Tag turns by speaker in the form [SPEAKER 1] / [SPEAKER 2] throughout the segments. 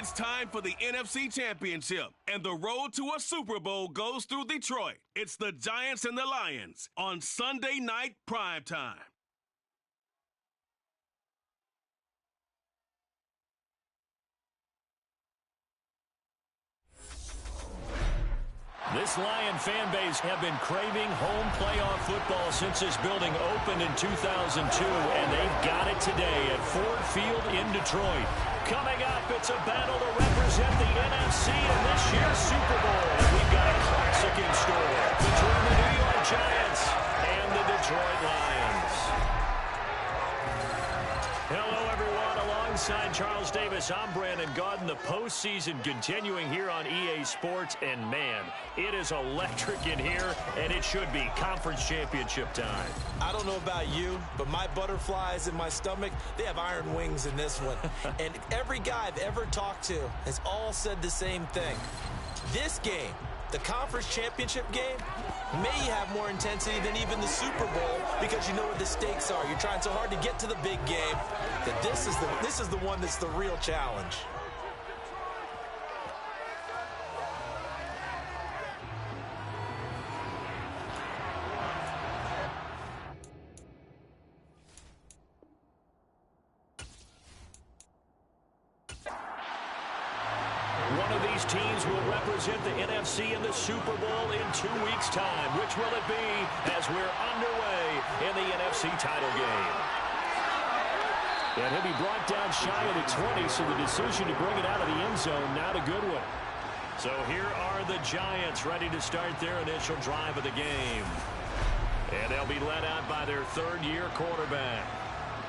[SPEAKER 1] It's time for the NFC Championship, and the road to a Super Bowl goes through Detroit. It's the Giants and the Lions on Sunday night primetime.
[SPEAKER 2] This Lion fan base have been craving home playoff football since this building opened in 2002, and they've got it today at Ford Field in Detroit. Coming up, it's a battle to represent the NFC in this year's Super Bowl. We've got a classic in store between the New York Giants and the Detroit Lions. Hello, everyone. Alongside Charles Davis, I'm Brandon Gaudin. The postseason continuing here on EA Sports, and man, it is electric in here, and it should be conference championship time.
[SPEAKER 3] I don't know about you, but my butterflies in my stomach, they have iron wings in this one. And every guy I've ever talked to has all said the same thing. This game, the conference championship game, may have more intensity than even the Super Bowl because you know what the stakes are. You're trying so hard to get to the big game that this is the one that's the real challenge.
[SPEAKER 2] One of these teams will represent the NFC in the Super Bowl in 2 weeks' time. Which will it be as we're underway in the NFC title game? And he'll be brought down shy of the 20, so the decision to bring it out of the end zone, not a good one. So here are the Giants ready to start their initial drive of the game. And they'll be led out by their third-year quarterback.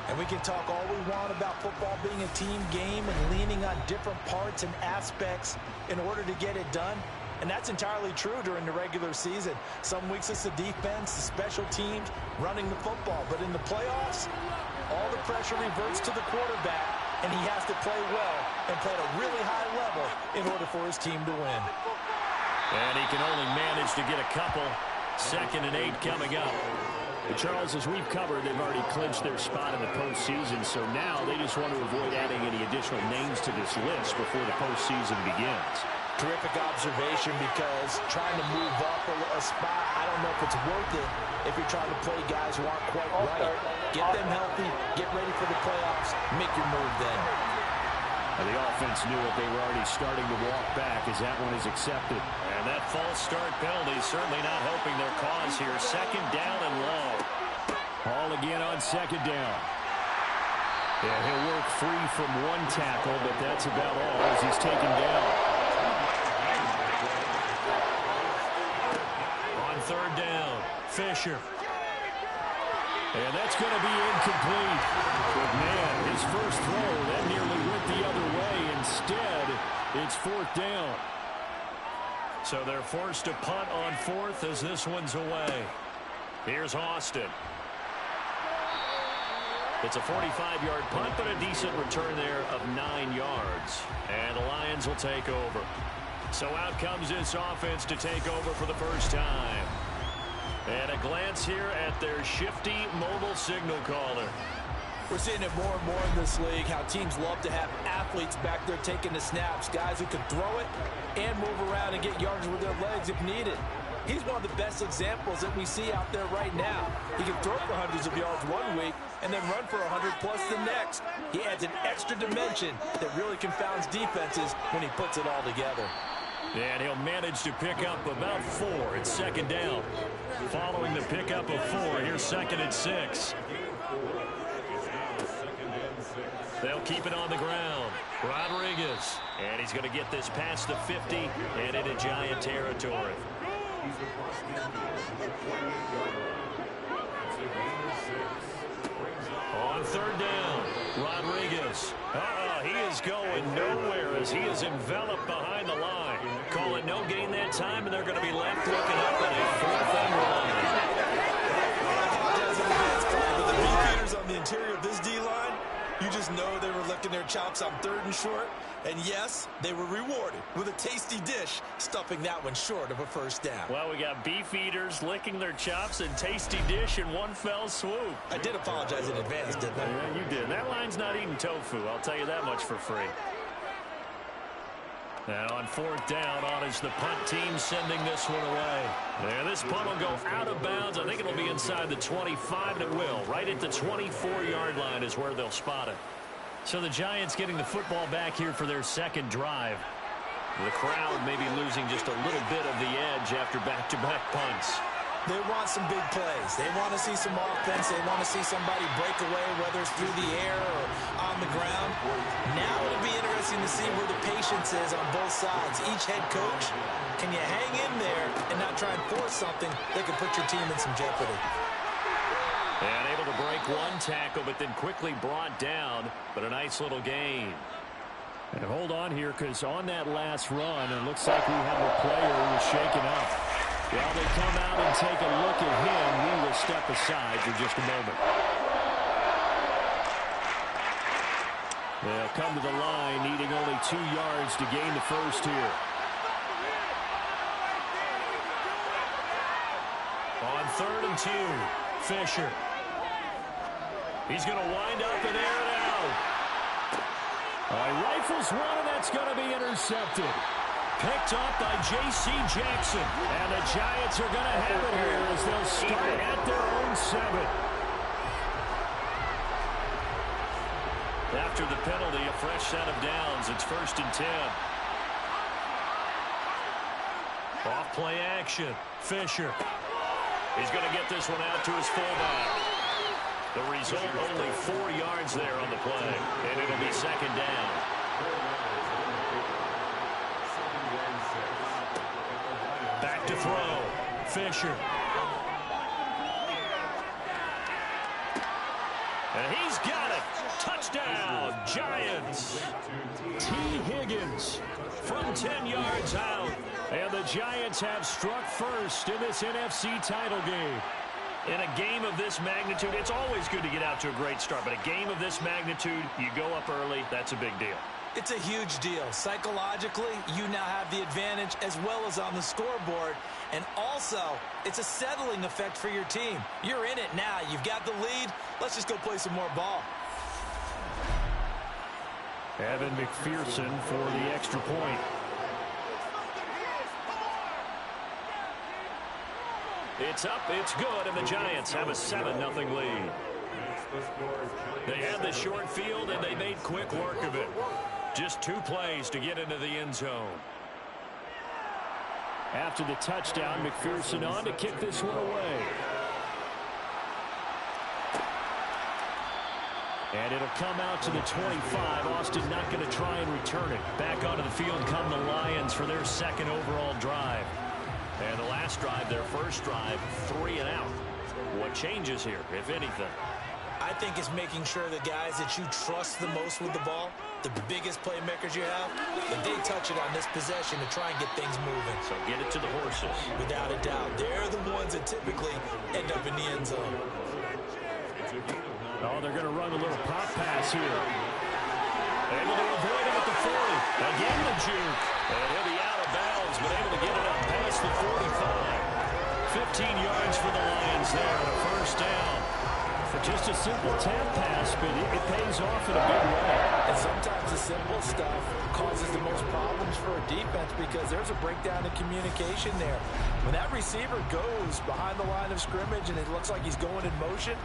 [SPEAKER 3] And we can talk all we want about football being a team game and leaning on different parts and aspects in order to get it done. And that's entirely true during the regular season. Some weeks it's the defense, the special teams, running the football. But in the playoffs, all the pressure reverts to the quarterback, and he has to play well and play at a really high level in order for his team to win.
[SPEAKER 2] And he can only manage to get a couple. 2nd and 8 coming up. Charles, as we've covered, they've already clinched their spot in the postseason, so now they just want to avoid adding any additional names to this list before the postseason begins.
[SPEAKER 3] Terrific observation, because trying to move up a spot, I don't know if it's worth it if you're trying to play guys who aren't quite right. Get them healthy, get ready for the playoffs, make your move then.
[SPEAKER 2] And the offense knew it. They were already starting to walk back as that one is accepted. And that false start penalty certainly not helping their cause here. 2nd down and low. Ball again on 2nd down. Yeah, he'll work free from one tackle, but that's about all as he's taken down. On 3rd down, Fisher. And that's going to be incomplete. But man, his first throw, that nearly went the other way. Instead, it's 4th down. So they're forced to punt on 4th as this one's away. Here's Austin. It's a 45-yard punt, but a decent return there of 9 yards. And the Lions will take over. So out comes this offense to take over for the first time. And a glance here at their shifty mobile signal caller.
[SPEAKER 3] We're seeing it more and more in this league, how teams love to have athletes back there taking the snaps, guys who can throw it and move around and get yards with their legs if needed. He's one of the best examples that we see out there right now. He can throw for hundreds of yards one week and then run for 100-plus the next. He adds an extra dimension that really confounds defenses when he puts it all together.
[SPEAKER 2] And he'll manage to pick up about 4 at 2nd down. Following the pickup of 4, here's 2nd and 6. They'll keep it on the ground. Rodriguez. And he's going to get this past the 50 and into Giant territory. On 3rd down, Rodriguez. He is going nowhere as he is enveloped behind the line. Call it no gain that time, and they're going to be left looking up at a 4th and 1.
[SPEAKER 3] But the beefeaters on the interior of this D-line, you just know they were licking their chops on 3rd and short. And yes, they were rewarded with a tasty dish, stuffing that one short of a 1st down.
[SPEAKER 2] Well, we got beef eaters licking their chops and tasty dish in one fell swoop.
[SPEAKER 3] I did apologize in advance, didn't I?
[SPEAKER 2] Yeah, you did. That line's not eating tofu, I'll tell you that much for free. And on fourth down, on is the punt team sending this one away. And this punt will go out of bounds. I think it'll be inside the 25, and it will. Right at the 24-yard line is where they'll spot it. So the Giants getting the football back here for their second drive. The crowd maybe losing just a little bit of the edge after back-to-back punts.
[SPEAKER 3] They want some big plays. They want to see some offense. They want to see somebody break away, whether it's through the air or on the ground. Now it'll be interesting to see where the patience is on both sides. Each head coach, can you hang in there and not try and force something that could put your team in some jeopardy?
[SPEAKER 2] And able to break one tackle, but then quickly brought down. But a nice little gain.
[SPEAKER 4] And hold on here, because on that last run, it looks like we have a player who was shaken up. While they come out and take a look at him, we will step aside for just a moment. They'll come to the line, needing only 2 yards to gain the first here.
[SPEAKER 2] On 3rd and 2, Fisher. He's going to wind up and air it out.
[SPEAKER 4] He rifles one, and that's going to be intercepted.
[SPEAKER 2] Picked up by J.C. Jackson.
[SPEAKER 4] And the Giants are going to have it here as they'll start at their own 7.
[SPEAKER 2] After the penalty, a fresh set of downs. It's 1st and 10. Off play action. Fisher. He's going to get this one out to his fullback. The result, only 4 yards there on the play. And it'll be 2nd down. Back to throw. Fisher. And he's got it. Touchdown, Giants.
[SPEAKER 4] T. Higgins
[SPEAKER 2] from 10 yards out.
[SPEAKER 4] And the Giants have struck first in this NFC title game.
[SPEAKER 2] In a game of this magnitude, it's always good to get out to a great start. But a game of this magnitude, you go up early, that's a big deal.
[SPEAKER 3] It's a huge deal. Psychologically, you now have the advantage as well as on the scoreboard. And also, it's a settling effect for your team. You're in it now. You've got the lead. Let's just go play some more ball.
[SPEAKER 4] Evan McPherson for the extra point.
[SPEAKER 2] It's up, it's good, and the Giants have a 7-0 lead. They had the short field, and they made quick work of it. Just 2 plays to get into the end zone.
[SPEAKER 4] After the touchdown, McPherson on to kick this one away. And it'll come out to the 25. Austin not going to try and return it. Back onto the field come the Lions for their 2nd overall drive.
[SPEAKER 2] And the last drive, their first drive, 3 and out. What changes here, if anything?
[SPEAKER 3] I think it's making sure the guys that you trust the most with the ball, the biggest playmakers you have, that they touch it on this possession to try and get things moving.
[SPEAKER 2] So get it to the horses.
[SPEAKER 3] Without a doubt, they're the ones that typically end up in the end zone.
[SPEAKER 4] Oh, they're going to run a little pop pass here.
[SPEAKER 2] Able to avoid him at the 40. Again the juke. And he'll be out of bounds, but able to get it up past the 45. 15 yards for the Lions there, and a first down.
[SPEAKER 4] Just a simple tap pass, but it pays off in a big way.
[SPEAKER 3] And sometimes the simple stuff causes the most problems for a defense because there's a breakdown in communication there. When that receiver goes behind the line of scrimmage and it looks like he's going in motion,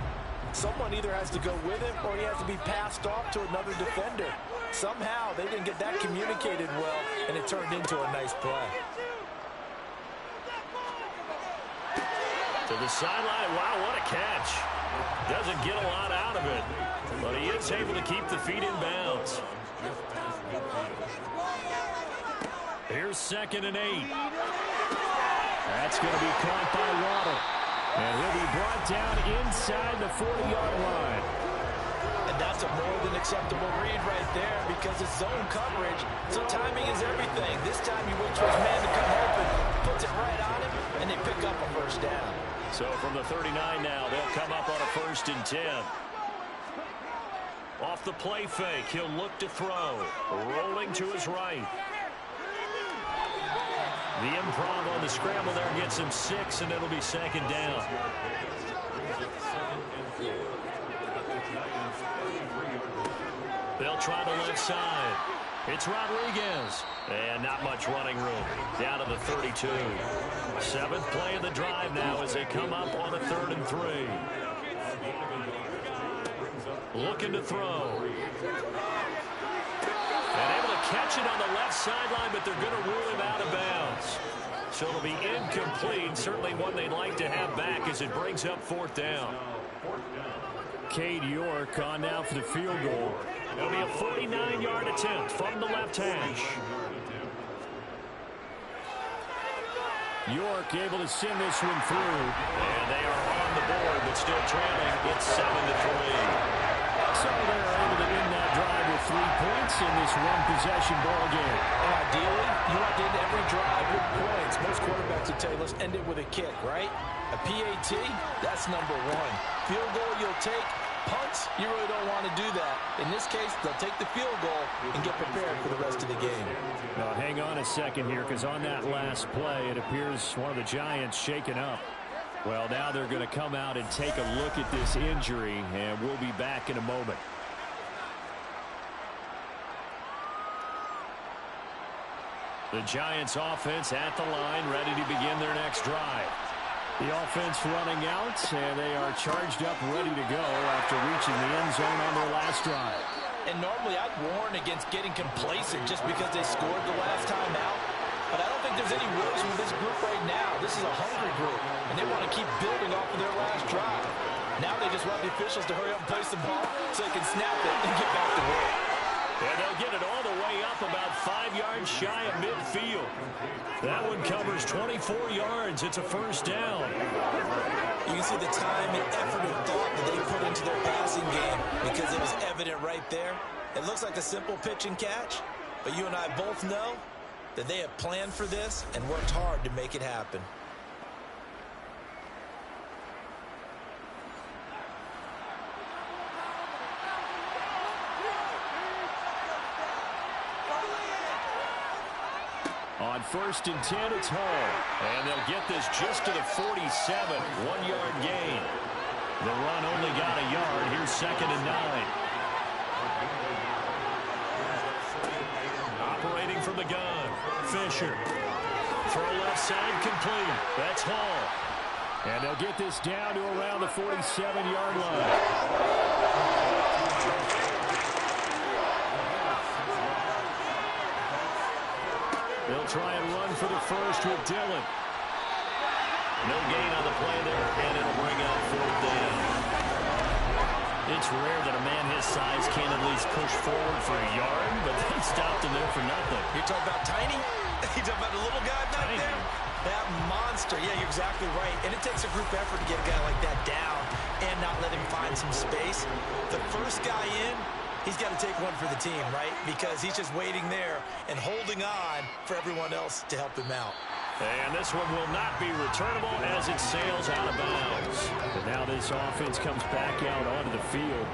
[SPEAKER 3] someone either has to go with him or he has to be passed off to another defender. Somehow they didn't get that communicated well, and it turned into a nice play.
[SPEAKER 2] To the sideline. Wow, what a catch. Doesn't get a lot out of it, but he is able to keep the feet in bounds. Here's 2nd and 8.
[SPEAKER 4] That's going to be caught by Waddle. And he'll be brought down inside the 40-yard line.
[SPEAKER 3] And that's a more than acceptable read right there because it's zone coverage, so timing is everything. This time he waits for his man to come open, puts it right on him, and they pick up a first down.
[SPEAKER 2] So from the 39 now, they'll come up on a 1st and 10. Off the play fake, he'll look to throw. Rolling to his right. The improv on the scramble there gets him 6, and it'll be 2nd down. They'll try the left side. It's Rodriguez. And not much running room. Down to the 32. Seventh play of the drive now as they come up on a 3rd and 3. Looking to throw. And able to catch it on the left sideline, but they're going to rule him out of bounds. So it'll be incomplete. Certainly one they'd like to have back as it brings up 4th down.
[SPEAKER 4] Cade York on now for the field goal.
[SPEAKER 2] It'll be a 49-yard attempt from the left hash.
[SPEAKER 4] York able to send this one through.
[SPEAKER 2] And they are on the board, but still trailing. It's 7-3.
[SPEAKER 4] So they're able to end that drive with 3 points in this one-possession ball game.
[SPEAKER 3] And ideally, you want to end every drive with points. Most quarterbacks would tell you, let's end it with a kick, right? A PAT, that's number 1. Field goal you'll take. Punts, you really don't want to do that. In this case, they'll take the field goal and get prepared for the rest of the game.
[SPEAKER 4] Now, hang on a second here, because on that last play, it appears one of the Giants shaken up. Well, now they're going to come out and take a look at this injury, and we'll be back in a moment.
[SPEAKER 2] The Giants offense at the line, ready to begin their next drive.
[SPEAKER 4] The offense running out, and they are charged up, ready to go after reaching the end zone on their last drive.
[SPEAKER 3] And normally I'd warn against getting complacent just because they scored the last time out. But I don't think there's any worries with this group right now. This is a hungry group, and they want to keep building off of their last drive. Now they just want the officials to hurry up and place the ball so they can snap it and get back to work.
[SPEAKER 2] And they'll get it all the way up about 5 yards shy of midfield. That one covers 24 yards. It's a first down.
[SPEAKER 3] You can see the time and effort and thought that they put into their passing game because it was evident right there. It looks like a simple pitch and catch, but you and I both know that they have planned for this and worked hard to make it happen.
[SPEAKER 4] On 1st and 10, it's Hall.
[SPEAKER 2] And they'll get this just to the 47, 1-yard gain. The run only got a yard. Here's 2nd and 9. Operating from the gun, Fisher. Throw left side complete. That's Hall.
[SPEAKER 4] And they'll get this down to around the 47-yard line.
[SPEAKER 2] They'll try and run for the first with Dillon. No gain on the play there, and it'll bring out 4th down. It's rare that a man his size can't at least push forward for a yard, but they stopped him there for nothing.
[SPEAKER 3] You're talking about tiny? You're talking about the little guy back there? That monster. Yeah, you're exactly right. And it takes a group effort to get a guy like that down and not let him find some space. The first guy in, he's got to take one for the team, right? Because he's just waiting there and holding on for everyone else to help him out.
[SPEAKER 2] And this one will not be returnable as it sails out of bounds.
[SPEAKER 4] And now this offense comes back out onto the field.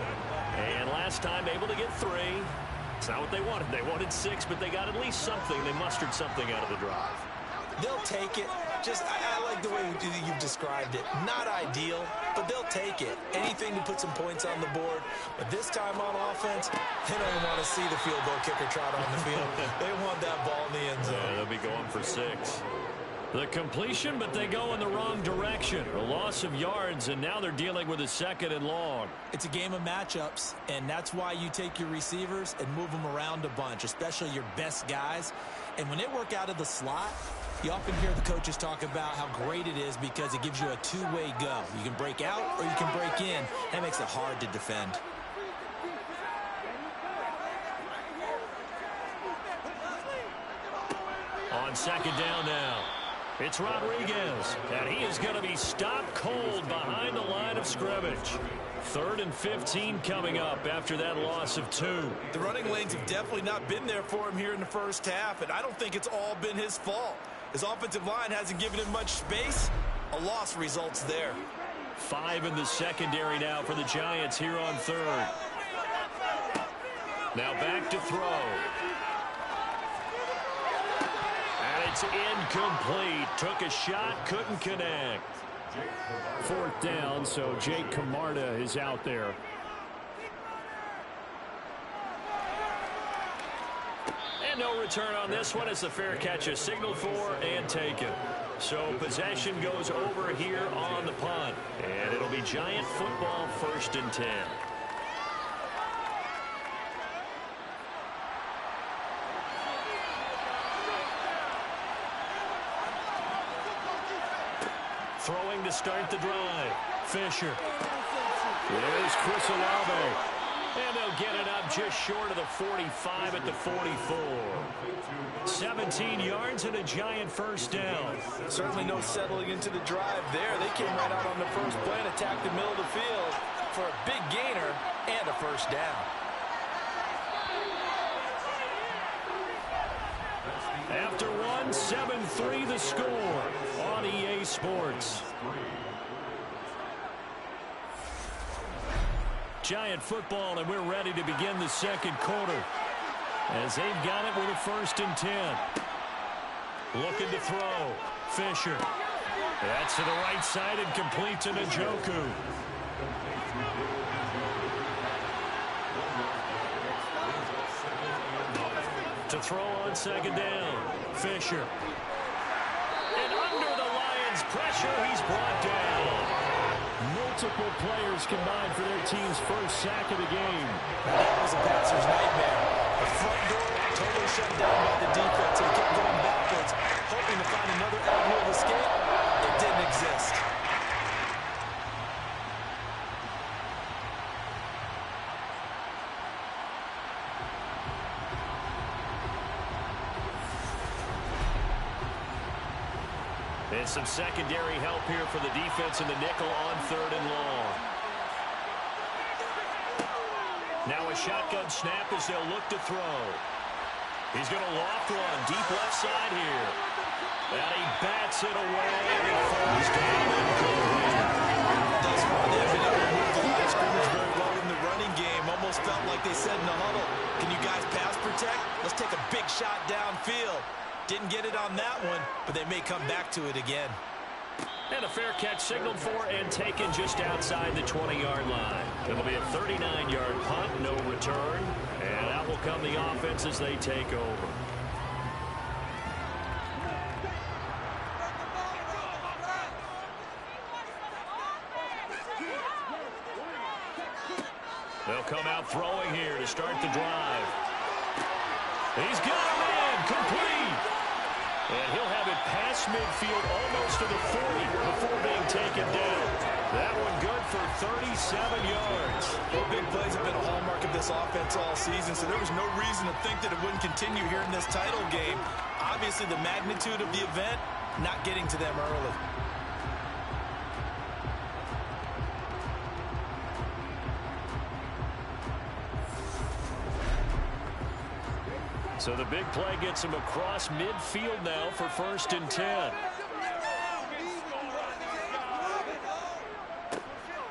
[SPEAKER 2] And last time able to get 3. It's not what they wanted. They wanted 6, but they got at least something. They mustered something out of the drive.
[SPEAKER 3] They'll take it. I like the way you've described it. Not ideal, but they'll take it. Anything to put some points on the board. But this time on offense, they don't even want to see the field goal kicker trot on the field. They want that ball in the end zone.
[SPEAKER 2] Yeah, they'll be going for 6.
[SPEAKER 4] The completion, but they go in the wrong direction. A loss of yards, and now they're dealing with a 2nd and long.
[SPEAKER 3] It's a game of matchups, and that's why you take your receivers and move them around a bunch, especially your best guys. And when they work out of the slot, you often hear the coaches talk about how great it is because it gives you a two-way go. You can break out or you can break in. That makes it hard to defend.
[SPEAKER 2] On 2nd down now, it's Rodriguez, and he is going to be stopped cold behind the line of scrimmage. 3rd and 15 coming up after that loss of 2.
[SPEAKER 3] The running lanes have definitely not been there for him here in the first half, and I don't think it's all been his fault. His offensive line hasn't given him much space. A loss results there.
[SPEAKER 2] 5 in the secondary now for the Giants here on 3rd. Now back to throw. And it's incomplete. Took a shot, couldn't connect.
[SPEAKER 4] 4th down, so Jake Camarda is out there.
[SPEAKER 2] return on this one. It's a fair catch, is signaled for and taken. So possession goes over here on the punt. And it'll be Giant football, 1st and 10. Throwing to start the drive. Fisher. There's Chris Olave. And they'll get it up just short of the 45 at the 44. 17 yards and a Giant 1st down.
[SPEAKER 3] Certainly no settling into the drive there. They came right out on the first play and attacked the middle of the field for a big gainer and a 1st down.
[SPEAKER 2] After one, 7-3 the score on EA Sports. Giant football, and we're ready to begin the 2nd quarter. As they've got it with a 1st and 10. Looking to throw. Fisher. That's to the right side and complete to Njoku. To throw on 2nd down. Fisher. And under the Lions' pressure, he's brought down.
[SPEAKER 4] Multiple players combined for their team's 1st sack of the game.
[SPEAKER 3] That was a passer's nightmare. The front door totally shut down by the defense. They kept going backwards, hoping to find another avenue of escape. It didn't exist.
[SPEAKER 2] And some secondary help here for the defense in the nickel on 3rd and long. Now a shotgun snap as they'll look to throw. He's going to loft one deep left side here. And he bats it away. And it falls down incomplete.
[SPEAKER 3] Thus far, they've been able to move the line of scrimmage very well in the running game. Almost felt like they said in the huddle, can you guys pass protect? Let's take a big shot downfield. Didn't get it on that one, but they may come back to it again.
[SPEAKER 2] And a fair catch signaled for and taken just outside the 20-yard line. It'll be a 39-yard punt, no return. And out will come the offense as they take over. They'll come out throwing here to start the drive. He's got him in, complete. And he'll have it past midfield almost to the 40 before being taken down. That one good for 37 yards.
[SPEAKER 3] Well, big plays have been a hallmark of this offense all season, so there was no reason to think that it wouldn't continue here in this title game. Obviously, the magnitude of the event not getting to them early.
[SPEAKER 2] So the big play gets him across midfield now for 1st and 10.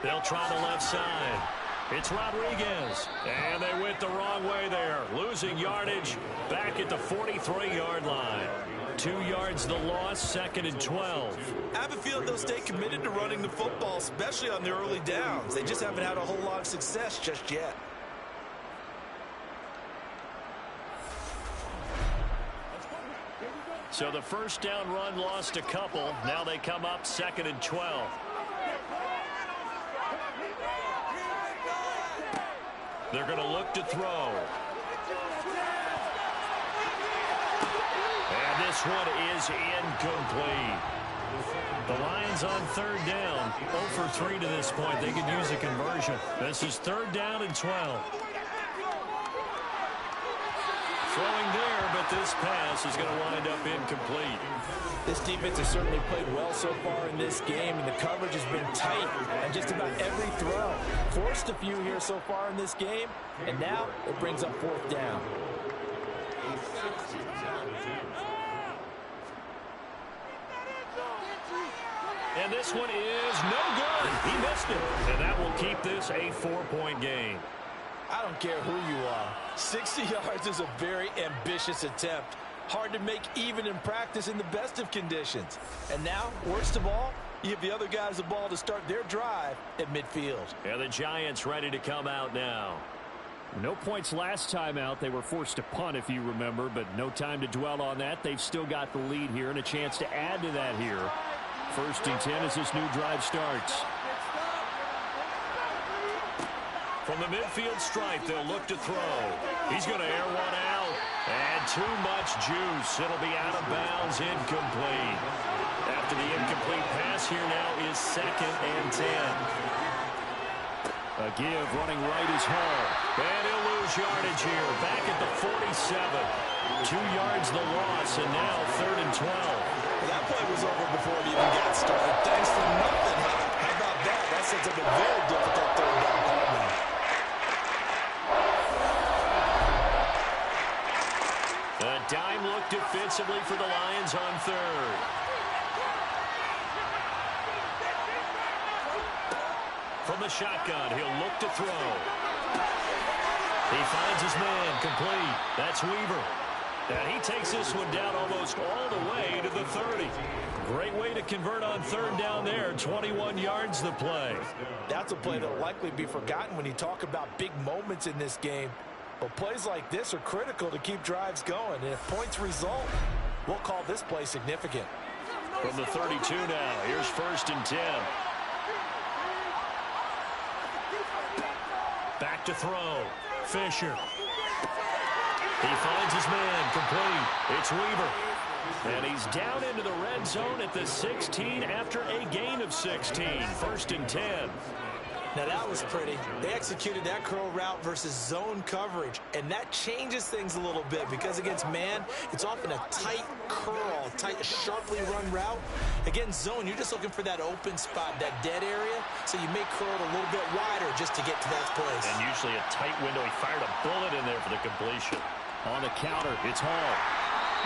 [SPEAKER 2] They'll try the left side. It's Rodriguez. And they went the wrong way there. Losing yardage back at the 43-yard line. 2 yards the loss, 2nd and 12.
[SPEAKER 3] I have a feeling they'll stay committed to running the football, especially on the early downs. They just haven't had a whole lot of success just yet.
[SPEAKER 2] So the 1st down run lost a couple. Now they come up 2nd and 12. They're going to look to throw. And this one is incomplete. The Lions on 3rd down. 0 for 3 to this point. They could use a conversion. This is 3rd down and 12. Throwing there, but this pass is going to wind up incomplete.
[SPEAKER 3] This defense has certainly played well so far in this game, and the coverage has been tight on just about every throw. Forced a few here so far in this game, and now it brings up 4th down.
[SPEAKER 2] And this one is no good. He missed it. And that will keep this a 4-point game.
[SPEAKER 3] I don't care who you are. 60 yards is a very ambitious attempt. Hard to make even in practice in the best of conditions. And now, worst of all, you give the other guys the ball to start their drive at midfield.
[SPEAKER 2] And the Giants ready to come out now.
[SPEAKER 4] No points last time out. They were forced to punt, if you remember, but no time to dwell on that. They've still got the lead here and a chance to add to that here. 1st and 10 as this new drive starts.
[SPEAKER 2] From the midfield stripe, they'll look to throw. He's going to air one out. And too much juice. It'll be out of bounds, incomplete. After the incomplete pass, here now is 2nd and 10.
[SPEAKER 4] A give running right is Hall.
[SPEAKER 2] And he'll lose yardage here. Back at the 47. 2 yards the loss, and now 3rd and 12.
[SPEAKER 3] Well, that play was over before it even got started. Thanks for nothing. How about that? That sets up a very difficult 3rd down call now.
[SPEAKER 2] A dime look defensively for the Lions on 3rd. From the shotgun, he'll look to throw. He finds his man, complete. That's Weaver. And he takes this one down almost all the way to the 30. Great way to convert on 3rd down there. 21 yards the play.
[SPEAKER 3] That's a play that will likely be forgotten when you talk about big moments in this game. But plays like this are critical to keep drives going. And if points result, we'll call this play significant.
[SPEAKER 2] From the 32 now, here's 1st and 10. Back to throw. Fisher. He finds his man, complete. It's Weaver. And he's down into the red zone at the 16 after a gain of 16. 1st and 10.
[SPEAKER 3] Now that was pretty. They executed that curl route versus zone coverage, and that changes things a little bit because against man, it's often a tight curl, tight, sharply run route. Against zone, you're just looking for that open spot, that dead area, so you may curl it a little bit wider just to get to that place.
[SPEAKER 2] And usually a tight window. He fired a bullet in there for the completion.
[SPEAKER 4] On the counter, it's Hall.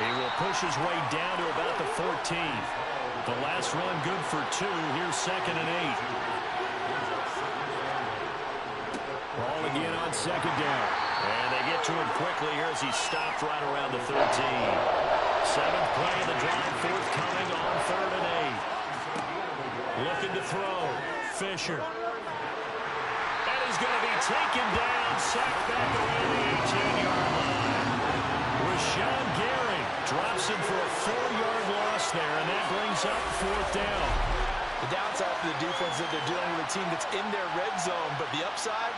[SPEAKER 4] He will push his way down to about the 14. The last run good for 2. Here's 2nd and 8. Ball again on 2nd down.
[SPEAKER 2] And they get to him quickly here as he stopped right around the 13. 7th play of the drive, forthcoming on 3rd and 8. Looking to throw. Fisher. And he's going to be taken down, sacked back around the 18-yard line. Rashawn Gary drops him for a 4-yard loss there, and that brings up 4th down.
[SPEAKER 3] The downside for the defense is that they're dealing with a team that's in their red zone, but the upside,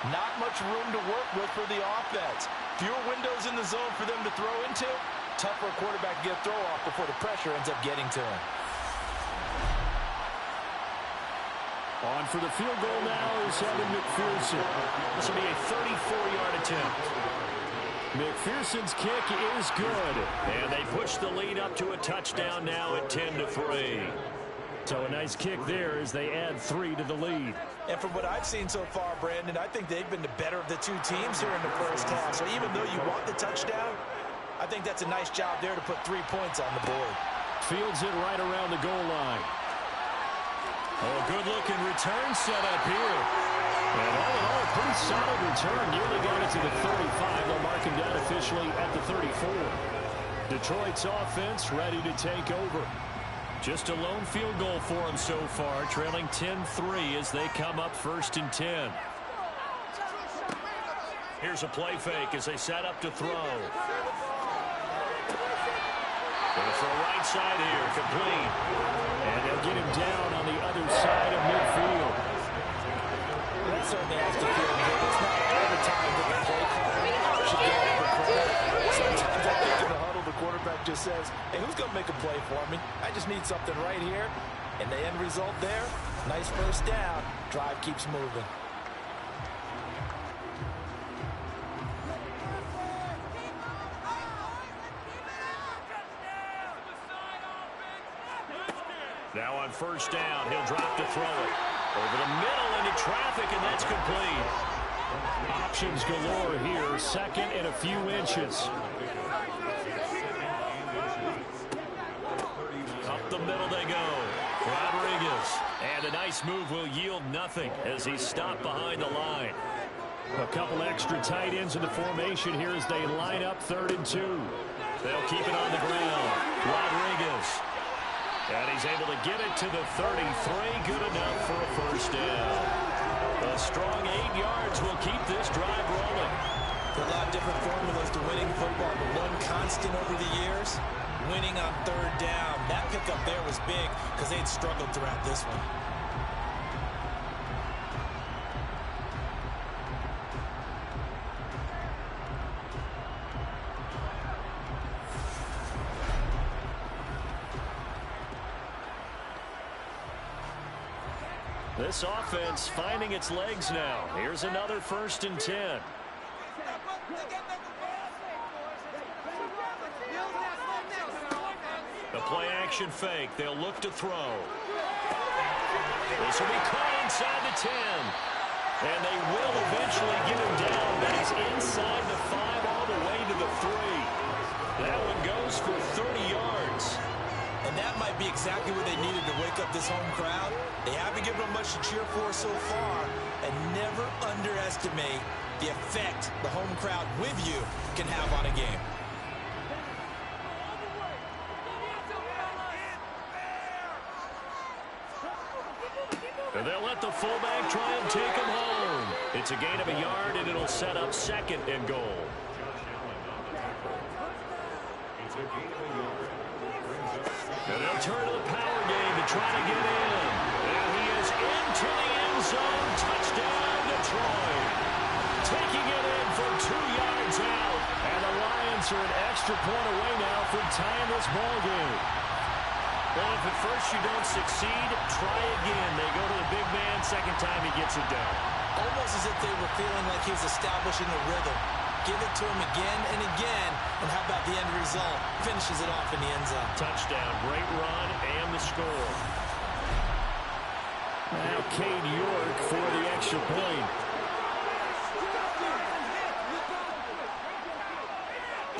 [SPEAKER 3] not much room to work with for the offense. Fewer windows in the zone for them to throw into. Tough for a quarterback to get a throw off before the pressure ends up getting to him.
[SPEAKER 4] On for the field goal now is Evan McPherson.
[SPEAKER 2] This will be a 34-yard attempt.
[SPEAKER 4] McPherson's kick is good.
[SPEAKER 2] And they push the lead up to a touchdown now at 10-3.
[SPEAKER 4] So a nice kick there as they add 3 to the lead.
[SPEAKER 3] And from what I've seen so far, Brandon, I think they've been the better of the two teams here in the first half. So even though you want the touchdown, I think that's a nice job there to put 3 points on the board.
[SPEAKER 4] Fields it right around the goal line.
[SPEAKER 2] Oh, good-looking return set up here.
[SPEAKER 4] And all in all, a pretty solid return. Nearly got it to the 35. They'll mark him down officially at the 34. Detroit's offense ready to take over. Just a lone field goal for them so far, trailing 10-3 as they come up 1st and 10. Here's a play fake as they set up to throw. Going for a right side here, complete. And they'll get him down on the other side of midfield.
[SPEAKER 3] That certainly has to feel good. It's not all the time that the play caller should get all the credit. Sometimes I think in the huddle, the quarterback just says, hey, who's going to make a play for me? I just need something right here. And the end result there, nice 1st down. Drive keeps moving.
[SPEAKER 2] Now on 1st down, he'll drop to throw it. Over the middle into traffic, and that's complete.
[SPEAKER 4] Options galore here. 2nd and a few inches.
[SPEAKER 2] Up the middle they go. Rodriguez. And a nice move will yield nothing as he's stopped behind the line.
[SPEAKER 4] A couple extra tight ends in the formation here as they line up 3rd and 2.
[SPEAKER 2] They'll keep it on the ground. Rodriguez. And he's able to get it to the 33. Good enough for a 1st down. A strong 8 yards will keep this drive rolling.
[SPEAKER 3] There are a lot of different formulas to winning football, but one constant over the years, winning on third down. That pickup there was big because they'd struggled throughout this one.
[SPEAKER 2] This offense finding its legs now. Here's another 1st and 10. The play action fake. They'll look to throw. This will be caught inside the 10. And they will eventually get him down. But he's inside the 5 all the way to the 3. That one goes for 30 yards.
[SPEAKER 3] And that might be exactly what they needed to wake up this home crowd. They haven't given them much to cheer for so far. And never underestimate the effect the home crowd with you can have on a game.
[SPEAKER 2] And they'll let the fullback try and take him home. It's a gain of a yard, and it'll set up 2nd and goal. And they'll turn to the power game to try to get in. And he is into the end zone. Touchdown, Detroit. Taking it in from 2 yards out. And the Lions are an extra point away now from tying this ball game. Well, if at first you don't succeed, try again. They go to the big man. Second time he gets it down.
[SPEAKER 3] Almost as if they were feeling like he was establishing a rhythm. Give it to him again and again. And how about the end result? Finishes it off in the end zone.
[SPEAKER 2] Touchdown, great run, and the score. Now Cade York for the extra point.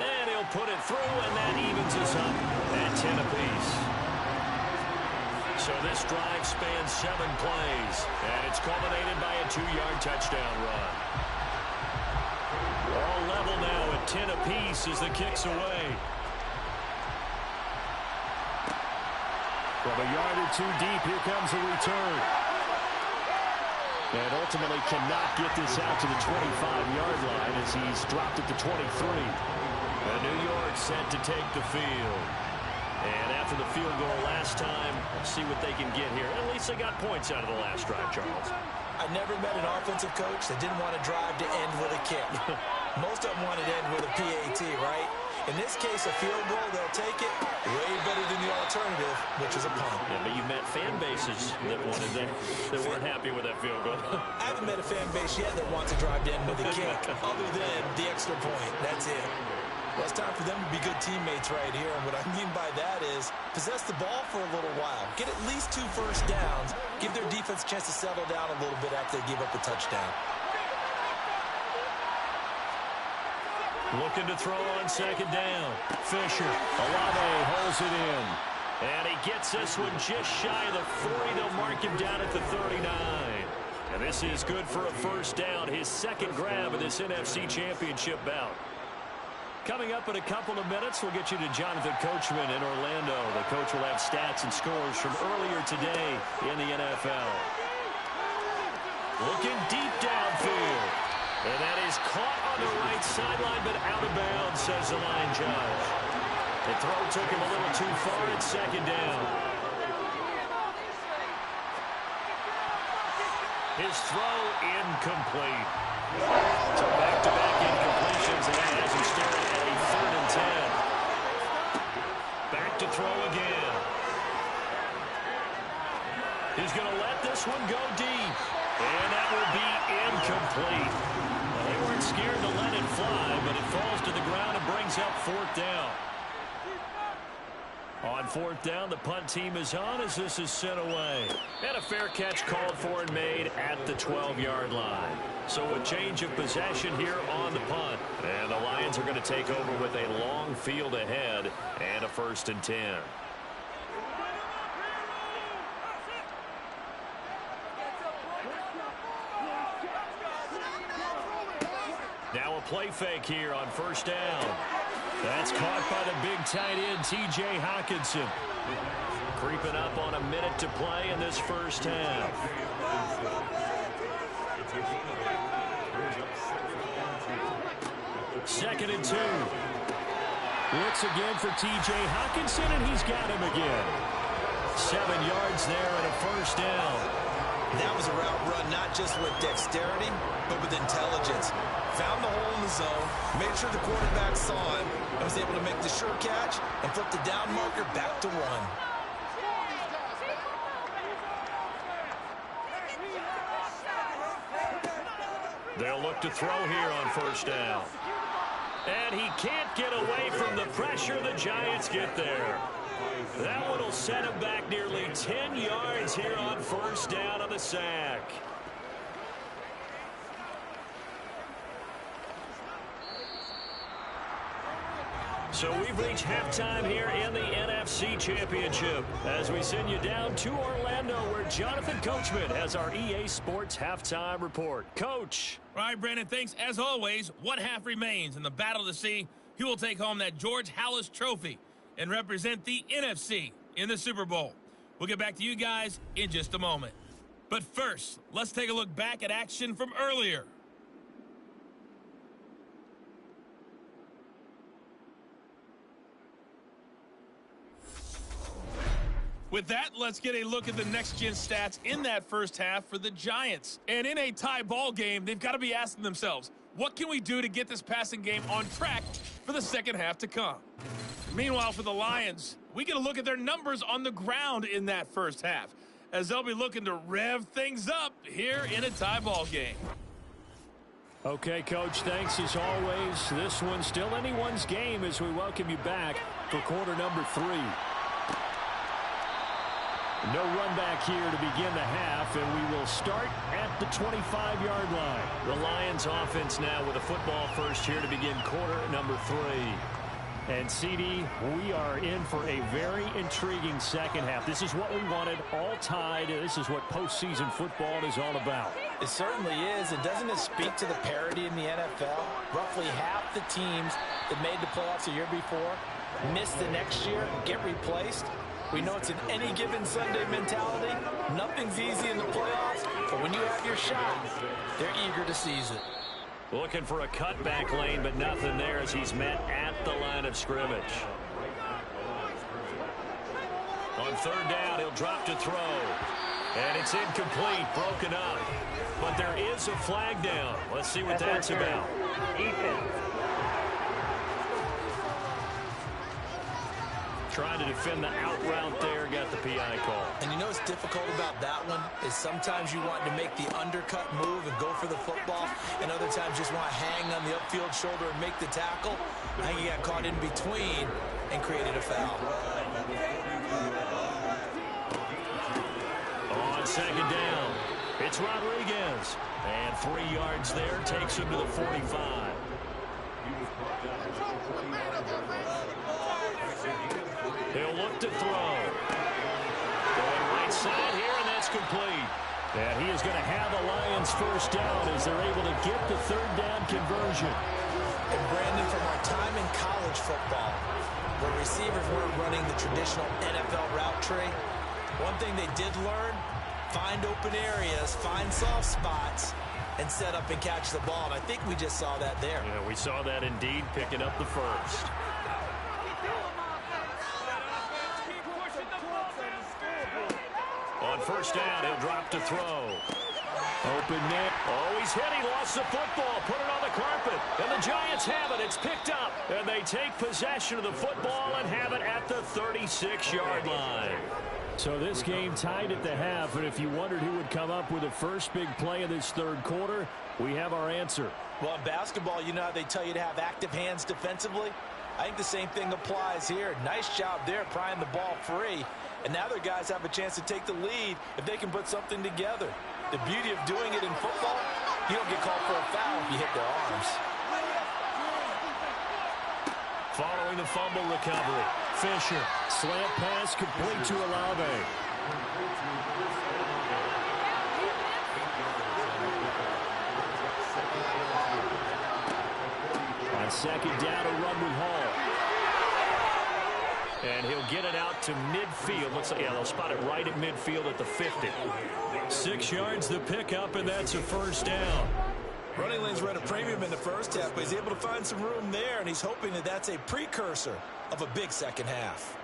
[SPEAKER 2] And he'll put it through, and that evens us up at 10 apiece. So this drive spans 7 plays, and it's culminated by a 2-yard touchdown run. All level now at 10 apiece as the kick's away.
[SPEAKER 4] From a yard or 2 deep, here comes a return. And ultimately cannot get this out to the 25-yard line as he's dropped it to 23.
[SPEAKER 2] And New York set to take the field. And after the field goal last time, see what they can get here. At least they got points out of the last drive, Charles.
[SPEAKER 3] I never met an offensive coach that didn't want to drive to end with a kick. Most of them wanted to end with a PAT, right? In this case, a field goal, they'll take it. Way better than the alternative, which is a punt.
[SPEAKER 2] Yeah, but you've met fan bases that wanted that weren't happy with that field goal.
[SPEAKER 3] I haven't met a fan base yet that wants to drive to end with a kick, other than the extra point. That's it. Well, it's time for them to be good teammates right here. And what I mean by that is possess the ball for a little while. Get at least 2 first downs. Give their defense a chance to settle down a little bit after they give up a touchdown.
[SPEAKER 2] Looking to throw on 2nd down. Fisher. Olave holds it in. And he gets this one just shy of the 40. They'll mark him down at the 39. And this is good for a 1st down. His 2nd grab of this NFC Championship bout. Coming up in a couple of minutes, we'll get you to Jonathan Coachman in Orlando. The coach will have stats and scores from earlier today in the NFL. Looking deep downfield. And that is caught on the right sideline, but out of bounds, says the line judge. The throw took him a little too far at 2nd down. His throw incomplete. So back-to-back incompletions, and that has him staring at a 3rd and 10. Back to throw again. He's going to let this one go deep. And that will be incomplete. Well, they weren't scared to let it fly, but it falls to the ground and brings up 4th down. On 4th down, the punt team is on as this is sent away. And a fair catch called for and made at the 12-yard line. So a change of possession here on the punt. And the Lions are going to take over with a long field ahead and a 1st and 10. Now a play fake here on 1st down. That's caught by the big tight end, T.J. Hockenson. Creeping up on a minute to play in this 1st half.
[SPEAKER 4] Second and 2. Blitz again for T.J. Hockenson, and he's got him again. 7 yards there and a first down.
[SPEAKER 3] That was a route run not just with dexterity, but with intelligence. Found the hole in the zone, made sure the quarterback saw him, and was able to make the sure catch and flip the down marker back to 1.
[SPEAKER 2] They'll look to throw here on first down. And he can't get away from the pressure. The Giants get there. That one will set him back nearly 10 yards here on first down on the sack. So we've reached halftime here in the NFC Championship as we send you down to Orlando where Jonathan Coachman has our EA Sports Halftime Report. Coach.
[SPEAKER 5] All right, Brandon, thanks. As always, one half remains in the battle to see who will take home that George Halas Trophy and represent the NFC in the Super Bowl. We'll get back to you guys in just a moment. But first, let's take a look back at action from earlier. With that, let's get a look at the next-gen stats in that first half for the Giants. And in a tie ball game, they've got to be asking themselves, what can we do to get this passing game on track for the second half to come? Meanwhile, for the Lions, we get a look at their numbers on the ground in that first half, as they'll be looking to rev things up here in a tie ball game.
[SPEAKER 4] Okay, Coach, thanks as always. This one's still anyone's game as we welcome you back for quarter number 3. No run back here to begin the half, and we will start at the 25-yard line.
[SPEAKER 2] The Lions offense now with a football first here to begin quarter number 3.
[SPEAKER 4] And, CD, we are in for a very intriguing second half. This is what we wanted, all tied. This is what postseason football is all about.
[SPEAKER 3] It certainly is. And doesn't it speak to the parity in the NFL? Roughly half the teams that made the playoffs a year before miss the next year, get replaced. We know it's an any given Sunday mentality. Nothing's easy in the playoffs, but when you have your shot, they're eager to seize it.
[SPEAKER 2] Looking for a cutback lane, but nothing there as he's met at the line of scrimmage. On third down, he'll drop to throw. And it's incomplete, broken up. But there is a flag down. Let's see what that's about. Trying to defend the out route there, got the PI call.
[SPEAKER 3] And you know what's difficult about that one is sometimes you want to make the undercut move and go for the football, and other times just want to hang on the upfield shoulder and make the tackle. I think he got caught in between and created a foul.
[SPEAKER 2] On second down, it's Rodriguez. And 3 yards there, takes him to the 45. He'll look to throw. Going right side here, and that's complete.
[SPEAKER 4] And he is going to have the Lions first down as they're able to get the third down conversion.
[SPEAKER 3] And Brandon, from our time in college football, where receivers weren't running the traditional NFL route tree, one thing they did learn, find open areas, find soft spots, and set up and catch the ball. And I think we just saw that there.
[SPEAKER 2] Yeah, we saw that indeed, picking up the first. On first down, he'll drop to throw.
[SPEAKER 4] Open net.
[SPEAKER 2] Oh, he's hit. He lost the football. Put it on the carpet. And the Giants have it. It's picked up. And they take possession of the football and have it at the 36-yard line.
[SPEAKER 4] So this game tied at the half, and if you wondered who would come up with the first big play of this third quarter, we have our answer.
[SPEAKER 3] Well, in basketball, you know how they tell you to have active hands defensively? I think the same thing applies here. Nice job there prying the ball free. And now their guys have a chance to take the lead if they can put something together. The beauty of doing it in football, you don't get called for a foul if you hit their arms.
[SPEAKER 2] Following the fumble recovery,
[SPEAKER 4] Fisher, slant pass complete to Olave. On second down, a run with Hall.
[SPEAKER 2] And he'll get it out to midfield. Looks like, yeah, they'll spot it right at midfield at the 50.
[SPEAKER 4] 6 yards the pickup, and that's a first down.
[SPEAKER 3] Running lanes were at a premium in the first half, but he's able to find some room there, and he's hoping that that's a precursor of a big second half.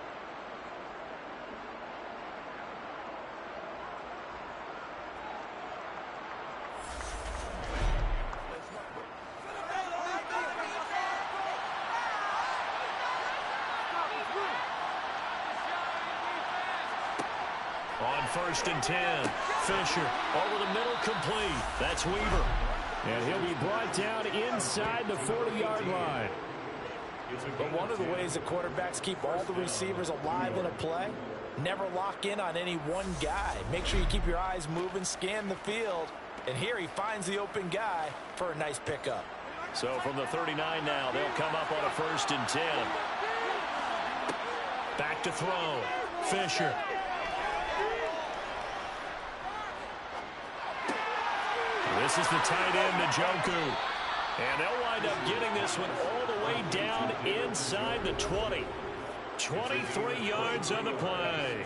[SPEAKER 2] On 1st and 10, Fisher over the middle, complete. That's Weaver.
[SPEAKER 4] And he'll be brought down inside the 40-yard line.
[SPEAKER 3] But one of the ways that quarterbacks keep all the receivers alive in a play, never lock in on any one guy. Make sure you keep your eyes moving, scan the field. And here he finds the open guy for a nice pickup.
[SPEAKER 2] So from the 39 now, they'll come up on a 1st and 10. Back to throw. Fisher. This is the tight end, Njoku. And they'll wind up getting this one all the way down inside the 20. 23 yards on the play.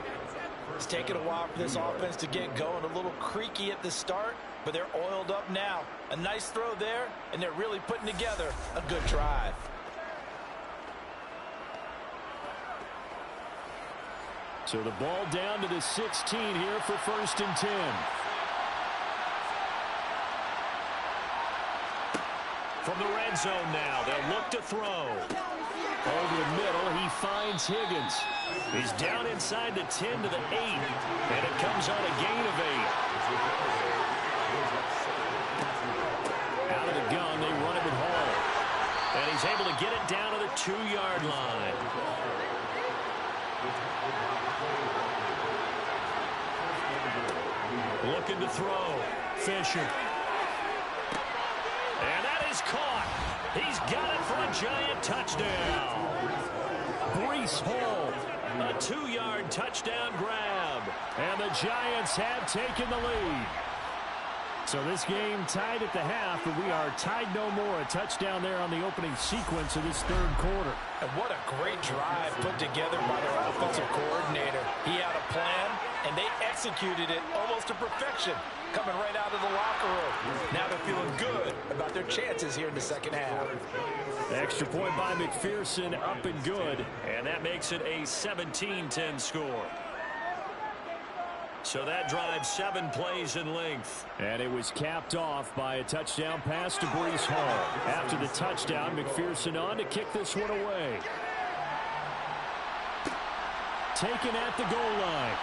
[SPEAKER 3] It's taken a while for this offense to get going. A little creaky at the start, but they're oiled up now. A nice throw there, and they're really putting together a good drive.
[SPEAKER 4] So the ball down to the 16 here for 1st and 10.
[SPEAKER 2] From the red zone now, they'll look to throw.
[SPEAKER 4] Over the middle, he finds Higgins.
[SPEAKER 2] He's down inside the 10 to the 8, and it comes on a gain of 8. Out of the gun, they run it with Hall. And he's able to get it down to the 2-yard line. Looking to throw. Fisher. And that is caught. He's got it for a giant touchdown.
[SPEAKER 4] Breece Hall.
[SPEAKER 2] A 2-yard touchdown grab.
[SPEAKER 4] And the Giants have taken the lead. So this game tied at the half, but we are tied no more. A touchdown there on the opening sequence of this 3rd quarter.
[SPEAKER 3] And what a great drive put together by their offensive coordinator. He had a plan, and they executed it almost to perfection, coming right out of the locker room. Now they're feeling good about their chances here in the second half.
[SPEAKER 4] Extra point by McPherson, up and good.
[SPEAKER 2] And that makes it a 17-10 score. So that drive 7 plays in length.
[SPEAKER 4] And it was capped off by a touchdown pass to Breece Hall. After the touchdown, McPherson on to kick this one away. Taken at the goal line.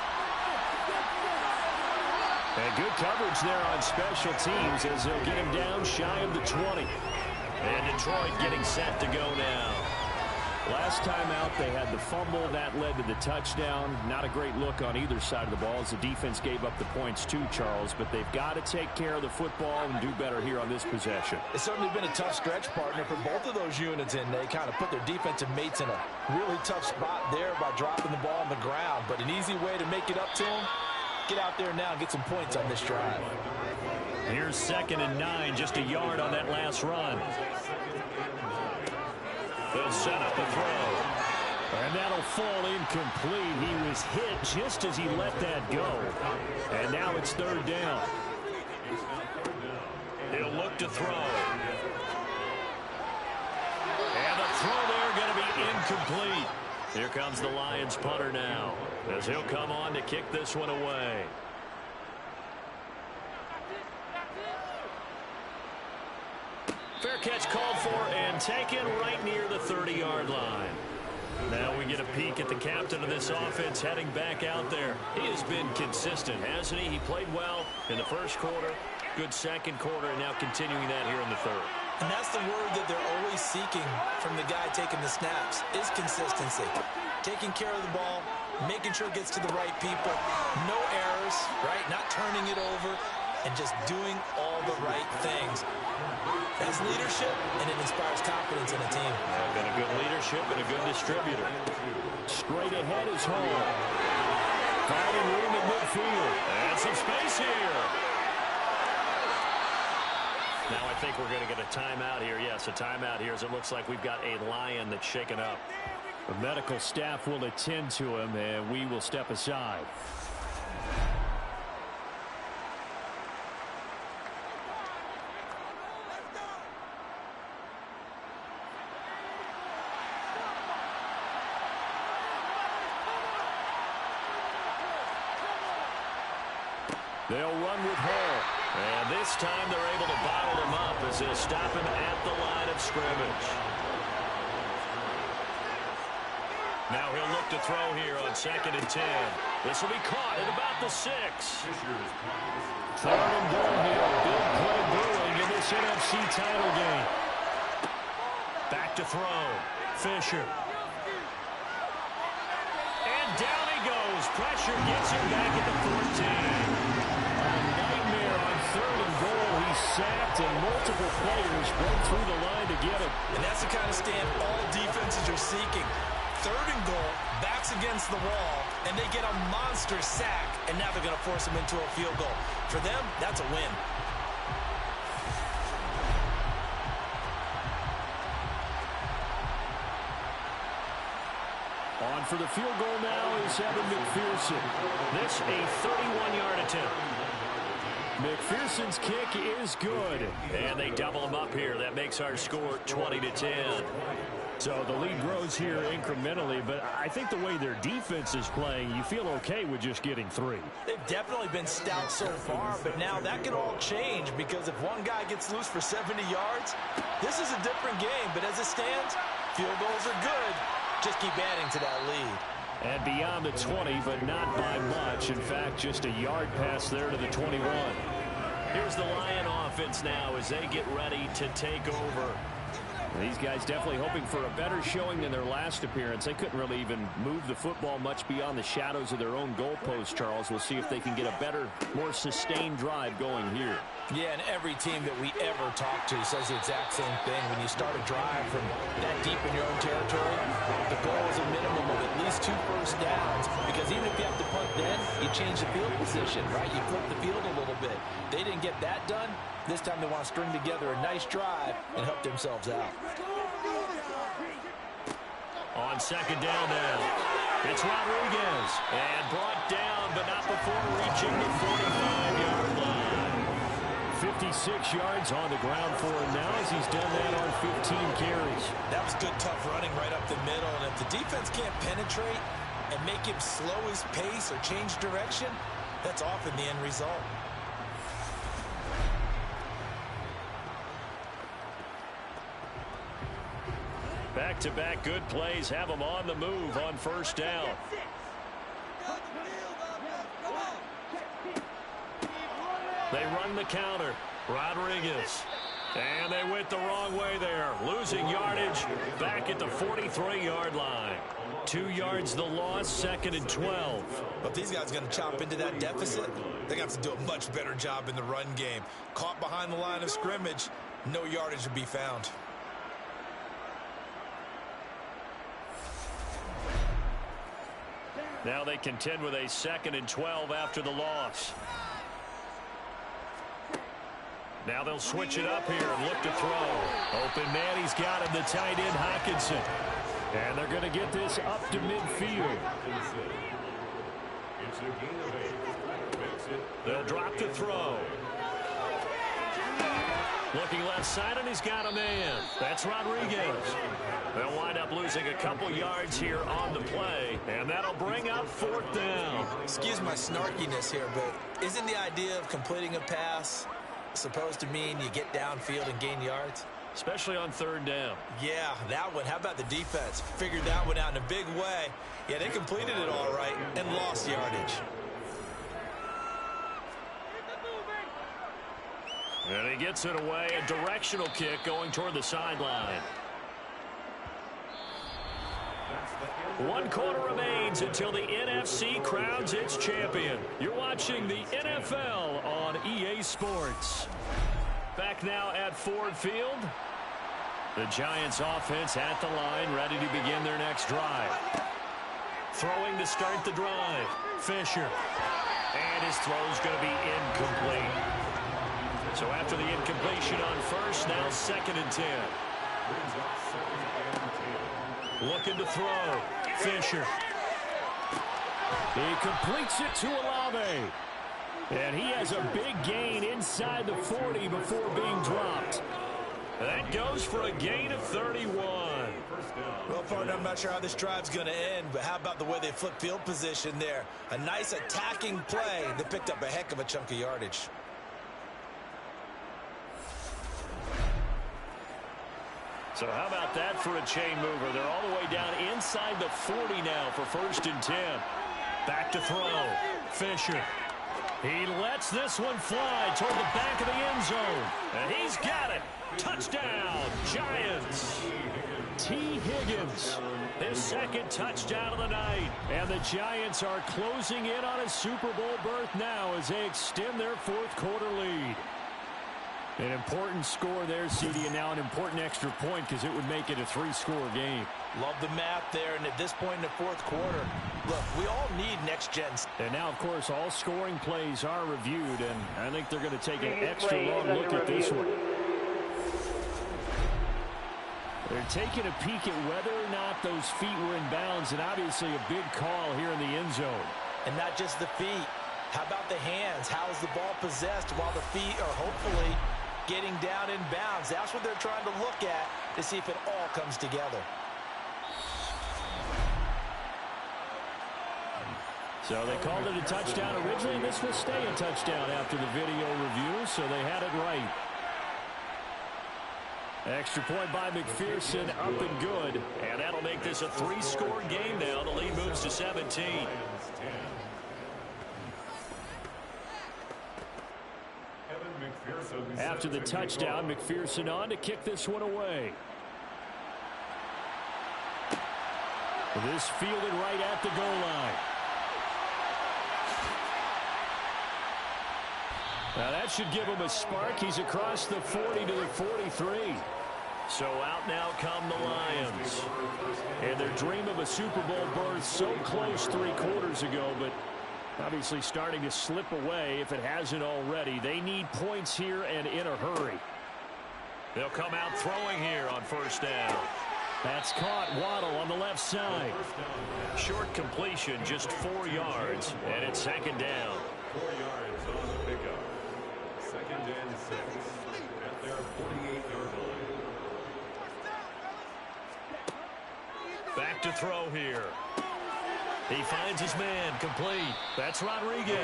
[SPEAKER 4] And good coverage there on special teams as they'll get him down shy of the 20.
[SPEAKER 2] And Detroit getting set to go now.
[SPEAKER 4] Last time out, they had the fumble. That led to the touchdown. Not a great look on either side of the ball as the defense gave up the points too, Charles. But they've got to take care of the football and do better here on this possession.
[SPEAKER 3] It's certainly been a tough stretch, partner, for both of those units, and they kind of put their defensive mates in a really tough spot there by dropping the ball on the ground. But an easy way to make it up to them, get out there now and get some points on this drive.
[SPEAKER 2] Here's 2nd and 9, just a yard on that last run. They'll set up the throw.
[SPEAKER 4] And that'll fall incomplete. He was hit just as he let that go. And now it's 3rd down.
[SPEAKER 2] He'll look to throw. And the throw there going to be incomplete. Here comes the Lions punter now, as he'll come on to kick this one away. Fair catch called for and taken right near the 30-yard line. Now we get a peek at the captain of this offense heading back out there. He has been consistent, hasn't he? He played well in the 1st quarter, good 2nd quarter, and now continuing that here in the 3rd.
[SPEAKER 3] And that's the word that they're always seeking from the guy taking the snaps, is consistency. Taking care of the ball, making sure it gets to the right people, no errors, right? Not turning it over, and just doing all the right things. That's leadership, and it inspires confidence in a team.
[SPEAKER 2] Been a good leadership and a good distributor.
[SPEAKER 4] Straight ahead is Hall. Finding room at midfield.
[SPEAKER 2] And some space here. Now I think we're going to get a timeout here. Yes, a timeout here as it looks like we've got a Lion that's shaken up.
[SPEAKER 4] The medical staff will attend to him, and we will step aside. They'll run with Hall. And this time they're able to bottle him up as they'll stop him at the line of scrimmage. Now he'll look to throw here on 2nd and 10. This will be caught at about the 6. Third and goal here. Big play brewing in this NFC title game. Back to throw. Fisher. And down he goes. Pressure gets him back at the 14. Third and goal, he's sacked, and multiple players broke through the line to get him.
[SPEAKER 3] And that's the kind of stand all defenses are seeking. 3rd and goal, backs against the wall, and they get a monster sack, and now they're going to force him into a field goal. For them, that's a win.
[SPEAKER 4] On for the field goal now is Evan McPherson. This a 31-yard attempt. McPherson's kick is good. And they double him up here. That makes our score 20-10. So the lead grows here incrementally, but I think the way their defense is playing, you feel okay with just getting 3.
[SPEAKER 3] They've definitely been stout so far, but now that can all change because if one guy gets loose for 70 yards, this is a different game. But as it stands, field goals are good. Just keep adding to that lead.
[SPEAKER 4] And beyond the 20, but not by much. In fact, just a yard pass there to the 21.
[SPEAKER 2] Here's the Lion offense now as they get ready to take over.
[SPEAKER 4] These guys definitely hoping for a better showing than their last appearance. They couldn't really even move the football much beyond the shadows of their own goalpost, Charles. We'll see if they can get a better, more sustained drive going here.
[SPEAKER 3] Yeah, and every team that we ever talk to says the exact same thing. When you start a drive from that deep in your own territory, the goal is a minimum of at least 2 first downs, because even if you have to punt then, you change the field position, right? You flip the field a little bit. They didn't get that done. This time they want to string together a nice drive and help themselves out.
[SPEAKER 2] On 2nd down now, it's Rodriguez. And brought down, but not before reaching the 45-yard line.
[SPEAKER 4] 56 yards on the ground for him now as he's done that on 15 carries.
[SPEAKER 3] That was good, tough running right up the middle. And if the defense can't penetrate and make him slow his pace or change direction, that's often the end result.
[SPEAKER 4] Back-to-back good plays have them on the move on 1st down. They run the counter. Rodriguez. And they went the wrong way there. Losing yardage back at the 43-yard line. 2 yards the loss, 2nd and 12.
[SPEAKER 3] But these guys are going to chop into that deficit. They got to do a much better job in the run game. Caught behind the line of scrimmage, no yardage to be found.
[SPEAKER 4] Now they contend with a 2nd and 12 after the loss. Now they'll switch it up here and look to throw. Open man, he's got him, the tight end Hockenson. And they're going to get this up to midfield. They'll drop to throw. Looking left side, and he's got a man. That's Rodriguez. They'll wind up losing a couple yards here on the play, and that'll bring up 4th down.
[SPEAKER 3] Excuse my snarkiness here, but isn't the idea of completing a pass supposed to mean you get downfield and gain yards?
[SPEAKER 4] Especially on 3rd down.
[SPEAKER 3] Yeah, that one. How about the defense? Figured that one out in a big way. Yeah, they completed it all right and lost yardage.
[SPEAKER 4] And he gets it away. A directional kick going toward the sideline. 1 quarter remains until the NFC crowns its champion. You're watching the NFL on EA Sports. Back now at Ford Field. The Giants offense at the line, ready to begin their next drive. Throwing to start the drive. Fisher. And his throw's going to be incomplete. So after the incompletion on 1st, now 2nd and 10.
[SPEAKER 2] Looking to throw. Fisher.
[SPEAKER 4] He completes it to Olave. And he has a big gain inside the 40 before being dropped.
[SPEAKER 2] That goes for a gain of 31.
[SPEAKER 3] Well, partner, I'm not sure how this drive's going to end, but how about the way they flip field position there? A nice attacking play that picked up a heck of a chunk of yardage.
[SPEAKER 2] So how about that for a chain mover? They're all the way down inside the 40 now for 1st and 10. Back to throw. Fisher. He lets this one fly toward the back of the end zone. And he's got it. Touchdown, Giants.
[SPEAKER 4] T. Higgins,
[SPEAKER 2] His 2nd touchdown of the night.
[SPEAKER 4] and the Giants are closing in on a Super Bowl berth now as they extend their 4th quarter lead. An important score there, CD, and now an important extra point because it would make it a 3-score game.
[SPEAKER 3] Love the math there, and at this point in the 4th quarter, look, we all need next-gen.
[SPEAKER 4] And now, of course, all scoring plays are reviewed, and I think they're going to take an extra long look at this one. They're taking a peek at whether or not those feet were in bounds, and obviously a big call here in the end zone.
[SPEAKER 3] And not just the feet. How about the hands? How is the ball possessed while the feet are hopefully getting down in bounds? That's what they're trying to look at to see if it all comes together.
[SPEAKER 4] So they called it a touchdown originally, and this will stay a touchdown after the video review, so they had it right. Extra point by McPherson, up and good.
[SPEAKER 2] And that'll make this a 3-score game now. The lead moves to 17.
[SPEAKER 4] After the touchdown, McPherson on to kick this one away. This fielded right at the goal line. Now that should give him a spark. He's across the 40 to the 43.
[SPEAKER 2] So out now come the Lions.
[SPEAKER 4] And their dream of a Super Bowl berth so close 3 quarters ago, but obviously starting to slip away if it hasn't already. They need points here and in a hurry.
[SPEAKER 2] They'll come out throwing here on 1st down.
[SPEAKER 4] That's caught. Waddle on the left side.
[SPEAKER 2] Short completion, just 4 yards, and it's 2nd down.
[SPEAKER 6] 4 yards on the pickup. 2nd and 6 at their 48-yard line.
[SPEAKER 2] Back to throw here. He finds his man, complete. That's Rodriguez.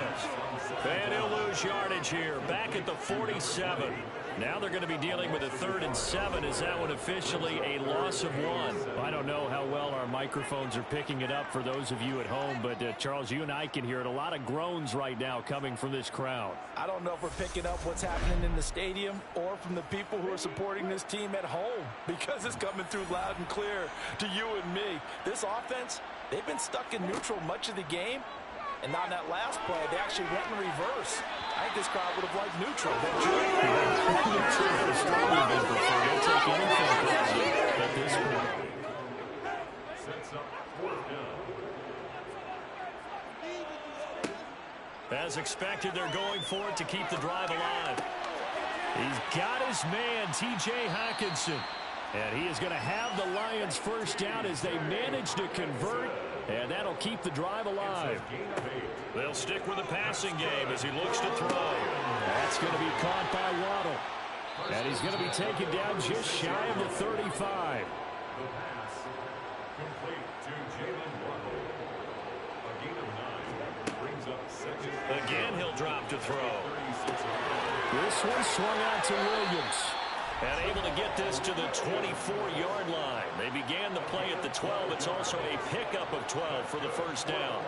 [SPEAKER 2] And he'll lose yardage here, back at the 47. Now they're going to be dealing with a 3rd and 7. Is that one officially a loss of 1?
[SPEAKER 4] I don't know how well our microphones are picking it up for those of you at home, but Charles, you and I can hear it. A lot of groans right now coming from this crowd.
[SPEAKER 3] I don't know if we're picking up what's happening in the stadium or from the people who are supporting this team at home, because it's coming through loud and clear to you and me. This offense, they've been stuck in neutral much of the game, and on that last play, they actually went in reverse. I think this crowd would have liked neutral. They'll
[SPEAKER 4] take anything at this point.
[SPEAKER 6] Sets up 4th down.
[SPEAKER 2] As expected, they're going for it to keep the drive alive.
[SPEAKER 4] He's got his man, T.J. Hockenson. And he is going to have the Lions 1st down as they manage to convert, and that'll keep the drive alive.
[SPEAKER 2] They'll stick with the passing game as he looks to throw.
[SPEAKER 4] That's going to be caught by Waddle. And he's going to be taken down just shy of the 35.
[SPEAKER 6] The pass complete to Jalen Waddle. A gain of 9 brings up 2nd.
[SPEAKER 2] Again, he'll drop to throw.
[SPEAKER 4] This one swung out to Williams.
[SPEAKER 2] And able to get this to the 24-yard line. They began the play at the 12. It's also a pickup of 12 for the 1st down.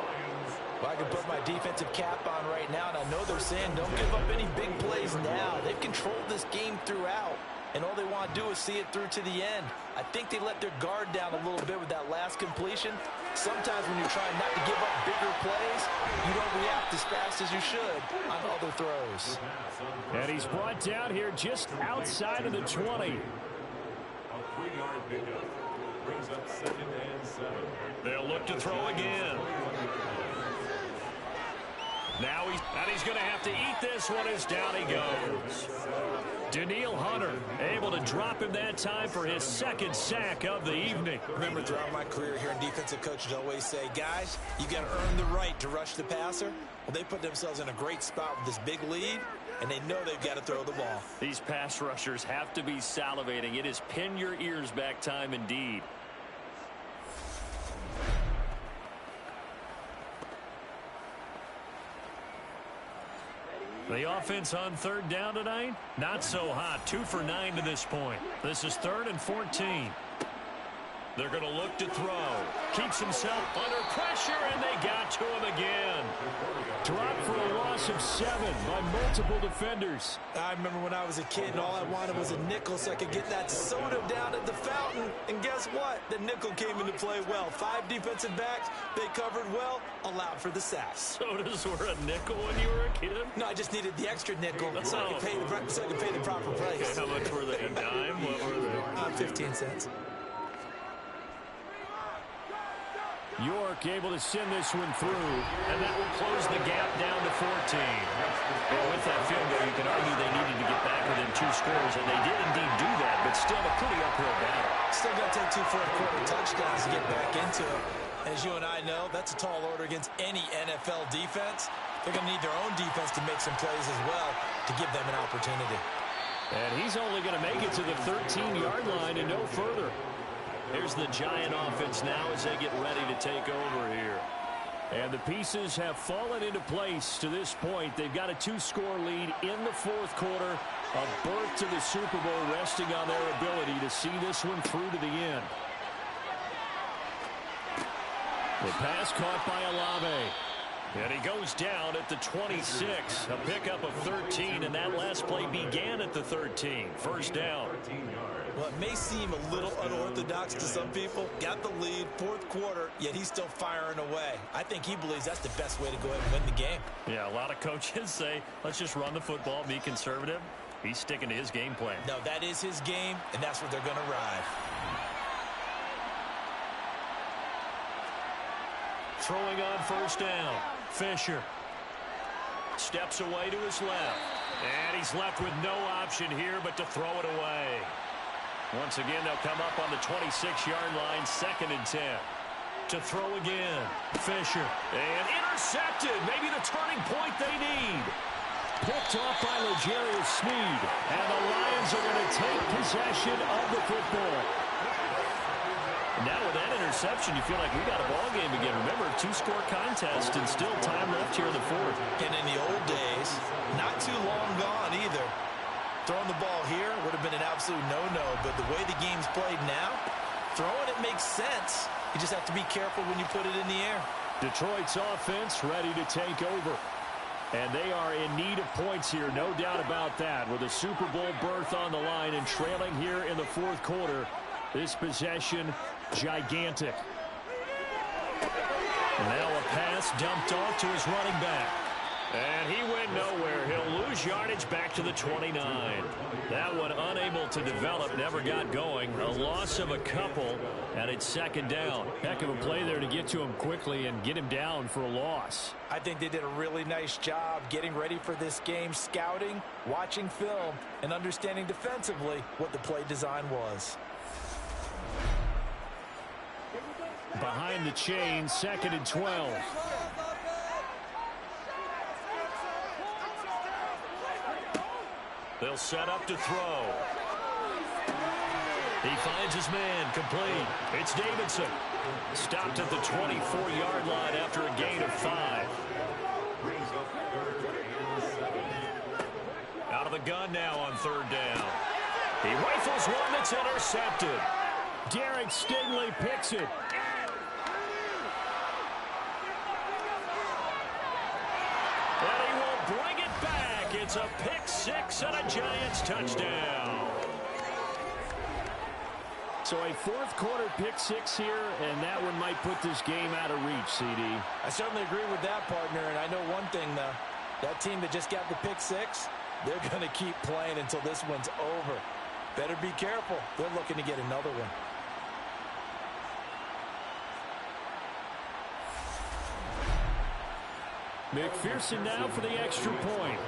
[SPEAKER 3] Well, I can put my defensive cap on right now, and I know they're saying don't give up any big plays now. They've controlled this game throughout, and all they want to do is see it through to the end. I think they let their guard down a little bit with that last completion. Sometimes when you're trying not to give up bigger plays, you don't react as fast as you should on other throws.
[SPEAKER 4] And he's brought down here just outside of the 20.
[SPEAKER 6] A 3-yard pickup brings up 2nd and 7.
[SPEAKER 2] They'll look to throw again. Now he's going to have to eat this one as down he goes.
[SPEAKER 4] Daniil Hunter able to drop him that time for his second sack of the evening.
[SPEAKER 3] Remember, throughout my career here in defensive coaches always say, guys, you got to earn the right to rush the passer. Well, they put themselves in a great spot with this big lead, and they know they've got to throw the ball.
[SPEAKER 2] These pass rushers have to be salivating. It is pin your ears back time indeed.
[SPEAKER 4] The offense on third down tonight, not so hot. 2 for 9 to this point. This is 3rd and 14. They're going to look to throw. Keeps himself under pressure, and they got to him again. Dropped for a loss of 7 by multiple defenders.
[SPEAKER 3] I remember when I was a kid and all I wanted was a nickel so I could get that soda down at the fountain. And guess what? The nickel came into play well. 5 defensive backs, they covered well, allowed for the sacks.
[SPEAKER 4] Sodas were a nickel when you were a kid?
[SPEAKER 3] No, I just needed the extra nickel so I could pay the proper price.
[SPEAKER 4] Okay, how much were they? A dime? What were they?
[SPEAKER 3] 15 cents.
[SPEAKER 4] York able to send this one through, and that will close the gap down to 14.
[SPEAKER 2] Well, with that field goal, you can argue they needed to get back within 2 scores, and they did indeed do that, but still a pretty uphill battle.
[SPEAKER 3] Still got to take 2 fourth-quarter touchdowns to get back into it. As you and I know, that's a tall order against any NFL defense. They're going to need their own defense to make some plays as well to give them an opportunity.
[SPEAKER 4] And he's only going to make it to the 13-yard line and no further.
[SPEAKER 2] Here's the Giant offense now as they get ready to take over here.
[SPEAKER 4] And the pieces have fallen into place to this point. They've got a 2-score lead in the 4th quarter. A berth to the Super Bowl resting on their ability to see this one through to the end. The pass caught by Olave. And he goes down at the 26. A pickup of 13, and that last play began at the 13. First down.
[SPEAKER 3] Well, it may seem a little unorthodox to some people. Got the lead, 4th quarter, yet he's still firing away. I think he believes that's the best way to go ahead and win the game.
[SPEAKER 4] Yeah, a lot of coaches say, let's just run the football, be conservative. He's sticking to his game plan.
[SPEAKER 3] No, that is his game, and that's what they're going to ride.
[SPEAKER 4] Throwing on first down. Fisher steps away to his left. And he's left with no option here but to throw it away. Once again, they'll come up on the 26-yard line, 2nd and 10. To throw again. Fisher. And intercepted. Maybe the turning point they need. Picked off by L'Jarius Sneed. And the Lions are going to take possession of the football.
[SPEAKER 2] Now with that interception, you feel like we got a ball game again. Remember, 2-score contest and still time left here in the 4th.
[SPEAKER 3] And in the old days, not too long gone either. Throwing the ball here would have been an absolute no-no, but the way the game's played now, throwing it makes sense. You just have to be careful when you put it in the air.
[SPEAKER 4] Detroit's offense ready to take over. And they are in need of points here, no doubt about that. With a Super Bowl berth on the line and trailing here in the 4th quarter, this possession gigantic. And now a pass dumped off to his running back. And he went nowhere. He'll lose yardage back to the 29. That one unable to develop, never got going. A loss of a couple, and it's 2nd down. Heck of a play there to get to him quickly and get him down for a loss.
[SPEAKER 3] I think they did a really nice job getting ready for this game, scouting, watching film, and understanding defensively what the play design was.
[SPEAKER 4] Behind the chain, 2nd and 12. They'll set up to throw. He finds his man, complete. It's Davidson. Stopped at the 24-yard line after a gain of 5. Out of the gun now on 3rd down. He rifles one that's intercepted. Derek Stingley picks it. And he will bring it back. It's a pick 6 and a Giants touchdown. So a 4th quarter pick 6 here, and that one might put this game out of reach, CD.
[SPEAKER 3] I certainly agree with that, partner, and I know one thing, though. That team that just got the pick 6, they're going to keep playing until this one's over. Better be careful. They're looking to get another one.
[SPEAKER 4] McPherson now for the extra point.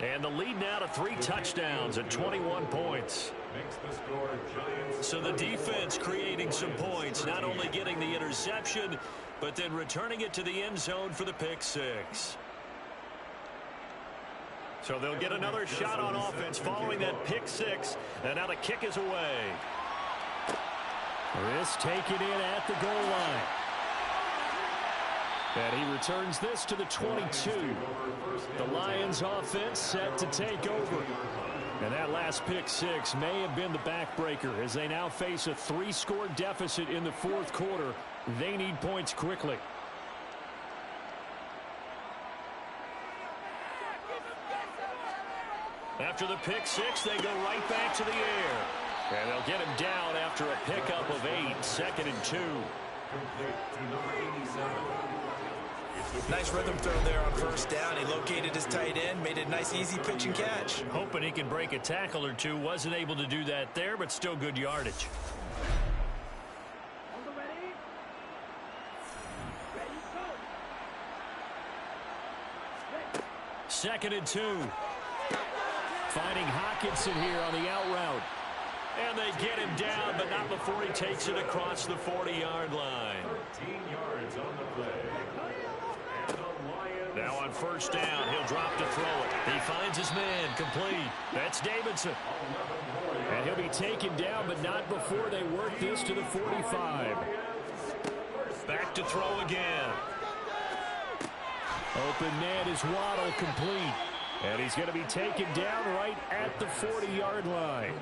[SPEAKER 2] And the lead now to 3 touchdowns at 21 points.
[SPEAKER 6] Makes the score Giants.
[SPEAKER 2] So the defense creating some points, not only getting the interception, but then returning it to the end zone for the pick 6. So they'll get another shot on offense following that pick 6. And now the kick is away.
[SPEAKER 4] This taken in at the goal line. And he returns this to the 22. The Lions offense set to take over. And that last pick 6 may have been the backbreaker as they now face a 3-score deficit in the 4th quarter. They need points quickly.
[SPEAKER 2] After the pick 6, they go right back to the air. And they'll get him down after a pickup of 8, 2nd and 2.
[SPEAKER 6] Complete to number 87.
[SPEAKER 3] Nice rhythm throw there on first down. He located his tight end, made a nice easy pitch and catch.
[SPEAKER 2] Hoping he can break a tackle or two. Wasn't able to do that there, but still good yardage. Second and 2.
[SPEAKER 4] Finding Hockenson here on the out route.
[SPEAKER 2] And they get him down, but not before he takes it across the 40-yard line.
[SPEAKER 6] 13 yards on the play. And the Lions.
[SPEAKER 2] Now on first down, he'll drop to throw it. He finds his man, complete. That's Davidson.
[SPEAKER 4] And he'll be taken down, but not before they work this to the 45.
[SPEAKER 2] Back to throw again.
[SPEAKER 4] Open man is Waddle, complete. And he's going to be taken down right at the 40-yard line.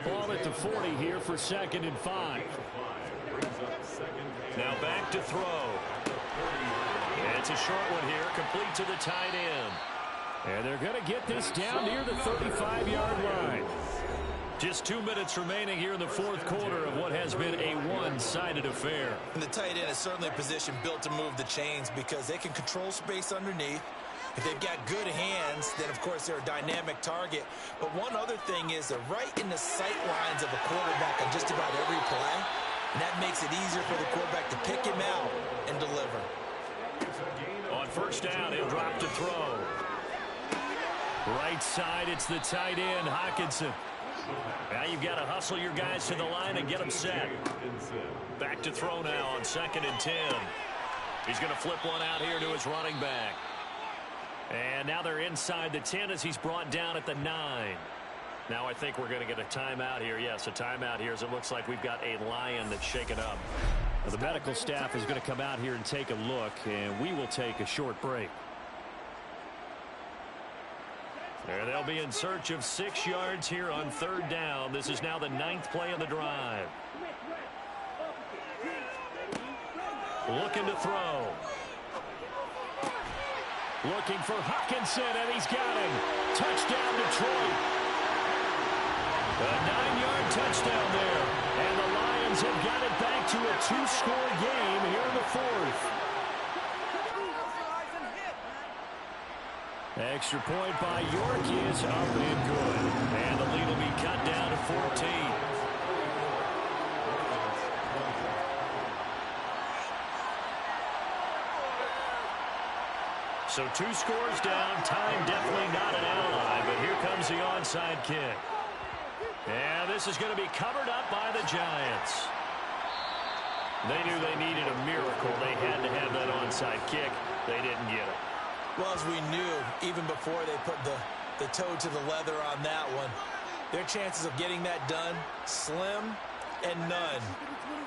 [SPEAKER 4] Ball at the 40 here for 2nd and 5.
[SPEAKER 2] Now back to throw. And it's a short one here, complete to the tight end.
[SPEAKER 4] And they're going to get this down near the 35-yard line.
[SPEAKER 2] Just 2 minutes remaining here in the 4th quarter of what has been a one-sided affair.
[SPEAKER 3] And the tight end is certainly a position built to move the chains because they can control space underneath. If they've got good hands, then, of course, they're a dynamic target. But one other thing is they're right in the sight lines of a quarterback on just about every play. And that makes it easier for the quarterback to pick him out and deliver.
[SPEAKER 2] On first down, he'll drop to throw.
[SPEAKER 4] Right side, it's the tight end, Hockenson.
[SPEAKER 2] Now you've got to hustle your guys to the line and get them set. Back to throw now on 2nd and 10. He's going to flip one out here to his running back. And now they're inside the 10 as he's brought down at the 9. Now I think we're going to get a timeout here. Yes, a timeout here as it looks like we've got a Lion that's shaken up.
[SPEAKER 4] Well, the medical staff is going to come out here and take a look, and we will take a short break.
[SPEAKER 2] There they'll be in search of 6 yards here on 3rd down. This is now the 9th play of the drive. Looking to throw.
[SPEAKER 4] Looking for Hockenson, and he's got him. Touchdown, Detroit.
[SPEAKER 2] A 9-yard touchdown there.
[SPEAKER 4] And the Lions have got it back to a 2-score game here in the 4th. Extra point by York is up and good.
[SPEAKER 2] And the lead will be cut down to 14. So 2 scores down. Time definitely not an ally, but here comes the onside kick. And this is going to be covered up by the Giants. They knew they needed a miracle. They had to have that onside kick. They didn't get it.
[SPEAKER 3] Well, as we knew, even before they put the toe to the leather on that one, their chances of getting that done, slim and none.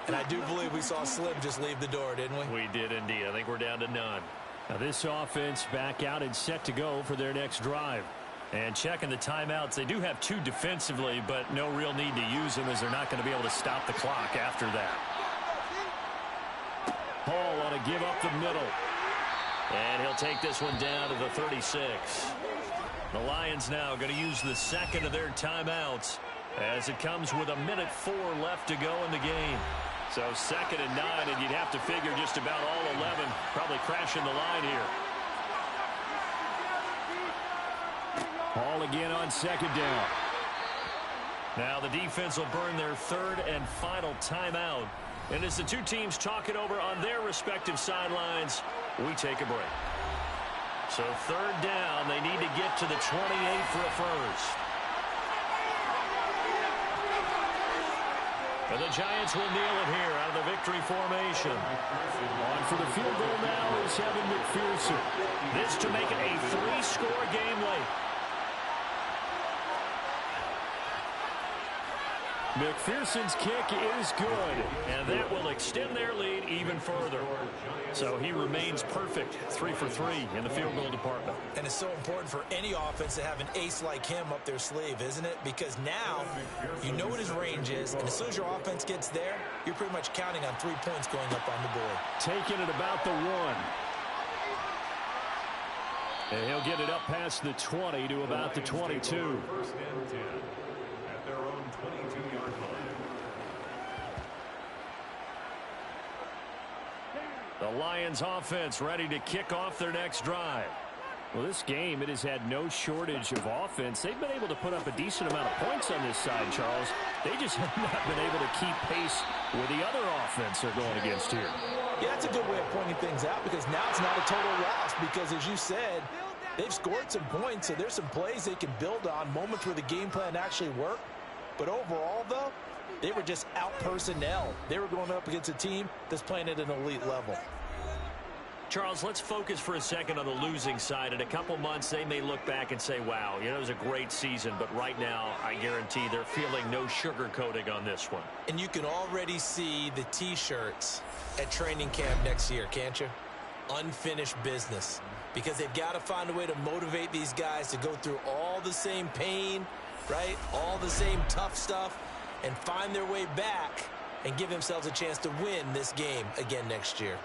[SPEAKER 3] And I do believe we saw Slim just leave the door, didn't we?
[SPEAKER 2] We did indeed. I think we're down to none.
[SPEAKER 4] Now this offense back out and set to go for their next drive.
[SPEAKER 2] And checking the timeouts, they do have 2 defensively, but no real need to use them as they're not going to be able to stop the clock after that.
[SPEAKER 4] Hall on a give up the middle.
[SPEAKER 2] And he'll take this one down to the 36. The Lions now going to use the 2nd of their timeouts as it comes with 1:04 left to go in the game. So 2nd and 9, and you'd have to figure just about all 11 probably crashing the line here.
[SPEAKER 4] Hall again on 2nd down.
[SPEAKER 2] Now the defense will burn their 3rd and final timeout. And as the 2 teams talk it over on their respective sidelines, we take a break. So third down, they need to get to the 28 for a first. And the Giants will kneel it here out of the victory formation.
[SPEAKER 4] On for the field goal now is Evan McPherson.
[SPEAKER 2] This to make it a 3-score game late.
[SPEAKER 4] McPherson's kick is good.
[SPEAKER 2] And that will extend their lead even further. So he remains perfect, 3 for 3 in the field goal department.
[SPEAKER 3] And it's so important for any offense to have an ace like him up their sleeve, isn't it? Because now you know what his range is, and as soon as your offense gets there, you're pretty much counting on 3 points going up on the board.
[SPEAKER 4] Taking it about the 1. And he'll get it up past the 20 to about the 22.
[SPEAKER 6] First and 10 at their own 22-yard line.
[SPEAKER 2] The Lions offense ready to kick off their next drive.
[SPEAKER 4] Well, this game, it has had no shortage of offense. They've been able to put up a decent amount of points on this side, Charles. They just have not been able to keep pace with the other offense they're going against here.
[SPEAKER 3] Yeah, that's a good way of pointing things out, because now it's not a total loss, because as you said, they've scored some points, so there's some plays they can build on, moments where the game plan actually worked. But overall, though, they were just out-personnel. They were going up against a team that's playing at an elite level.
[SPEAKER 2] Charles, let's focus for a second on the losing side. In a couple months, they may look back and say, wow, you know, it was a great season. But right now, I guarantee they're feeling no sugarcoating on this one.
[SPEAKER 3] And you can already see the T-shirts at training camp next year, can't you? Unfinished business. Because they've got to find a way to motivate these guys to go through all the same pain, right? All the same tough stuff, and find their way back and give themselves a chance to win this game again next year.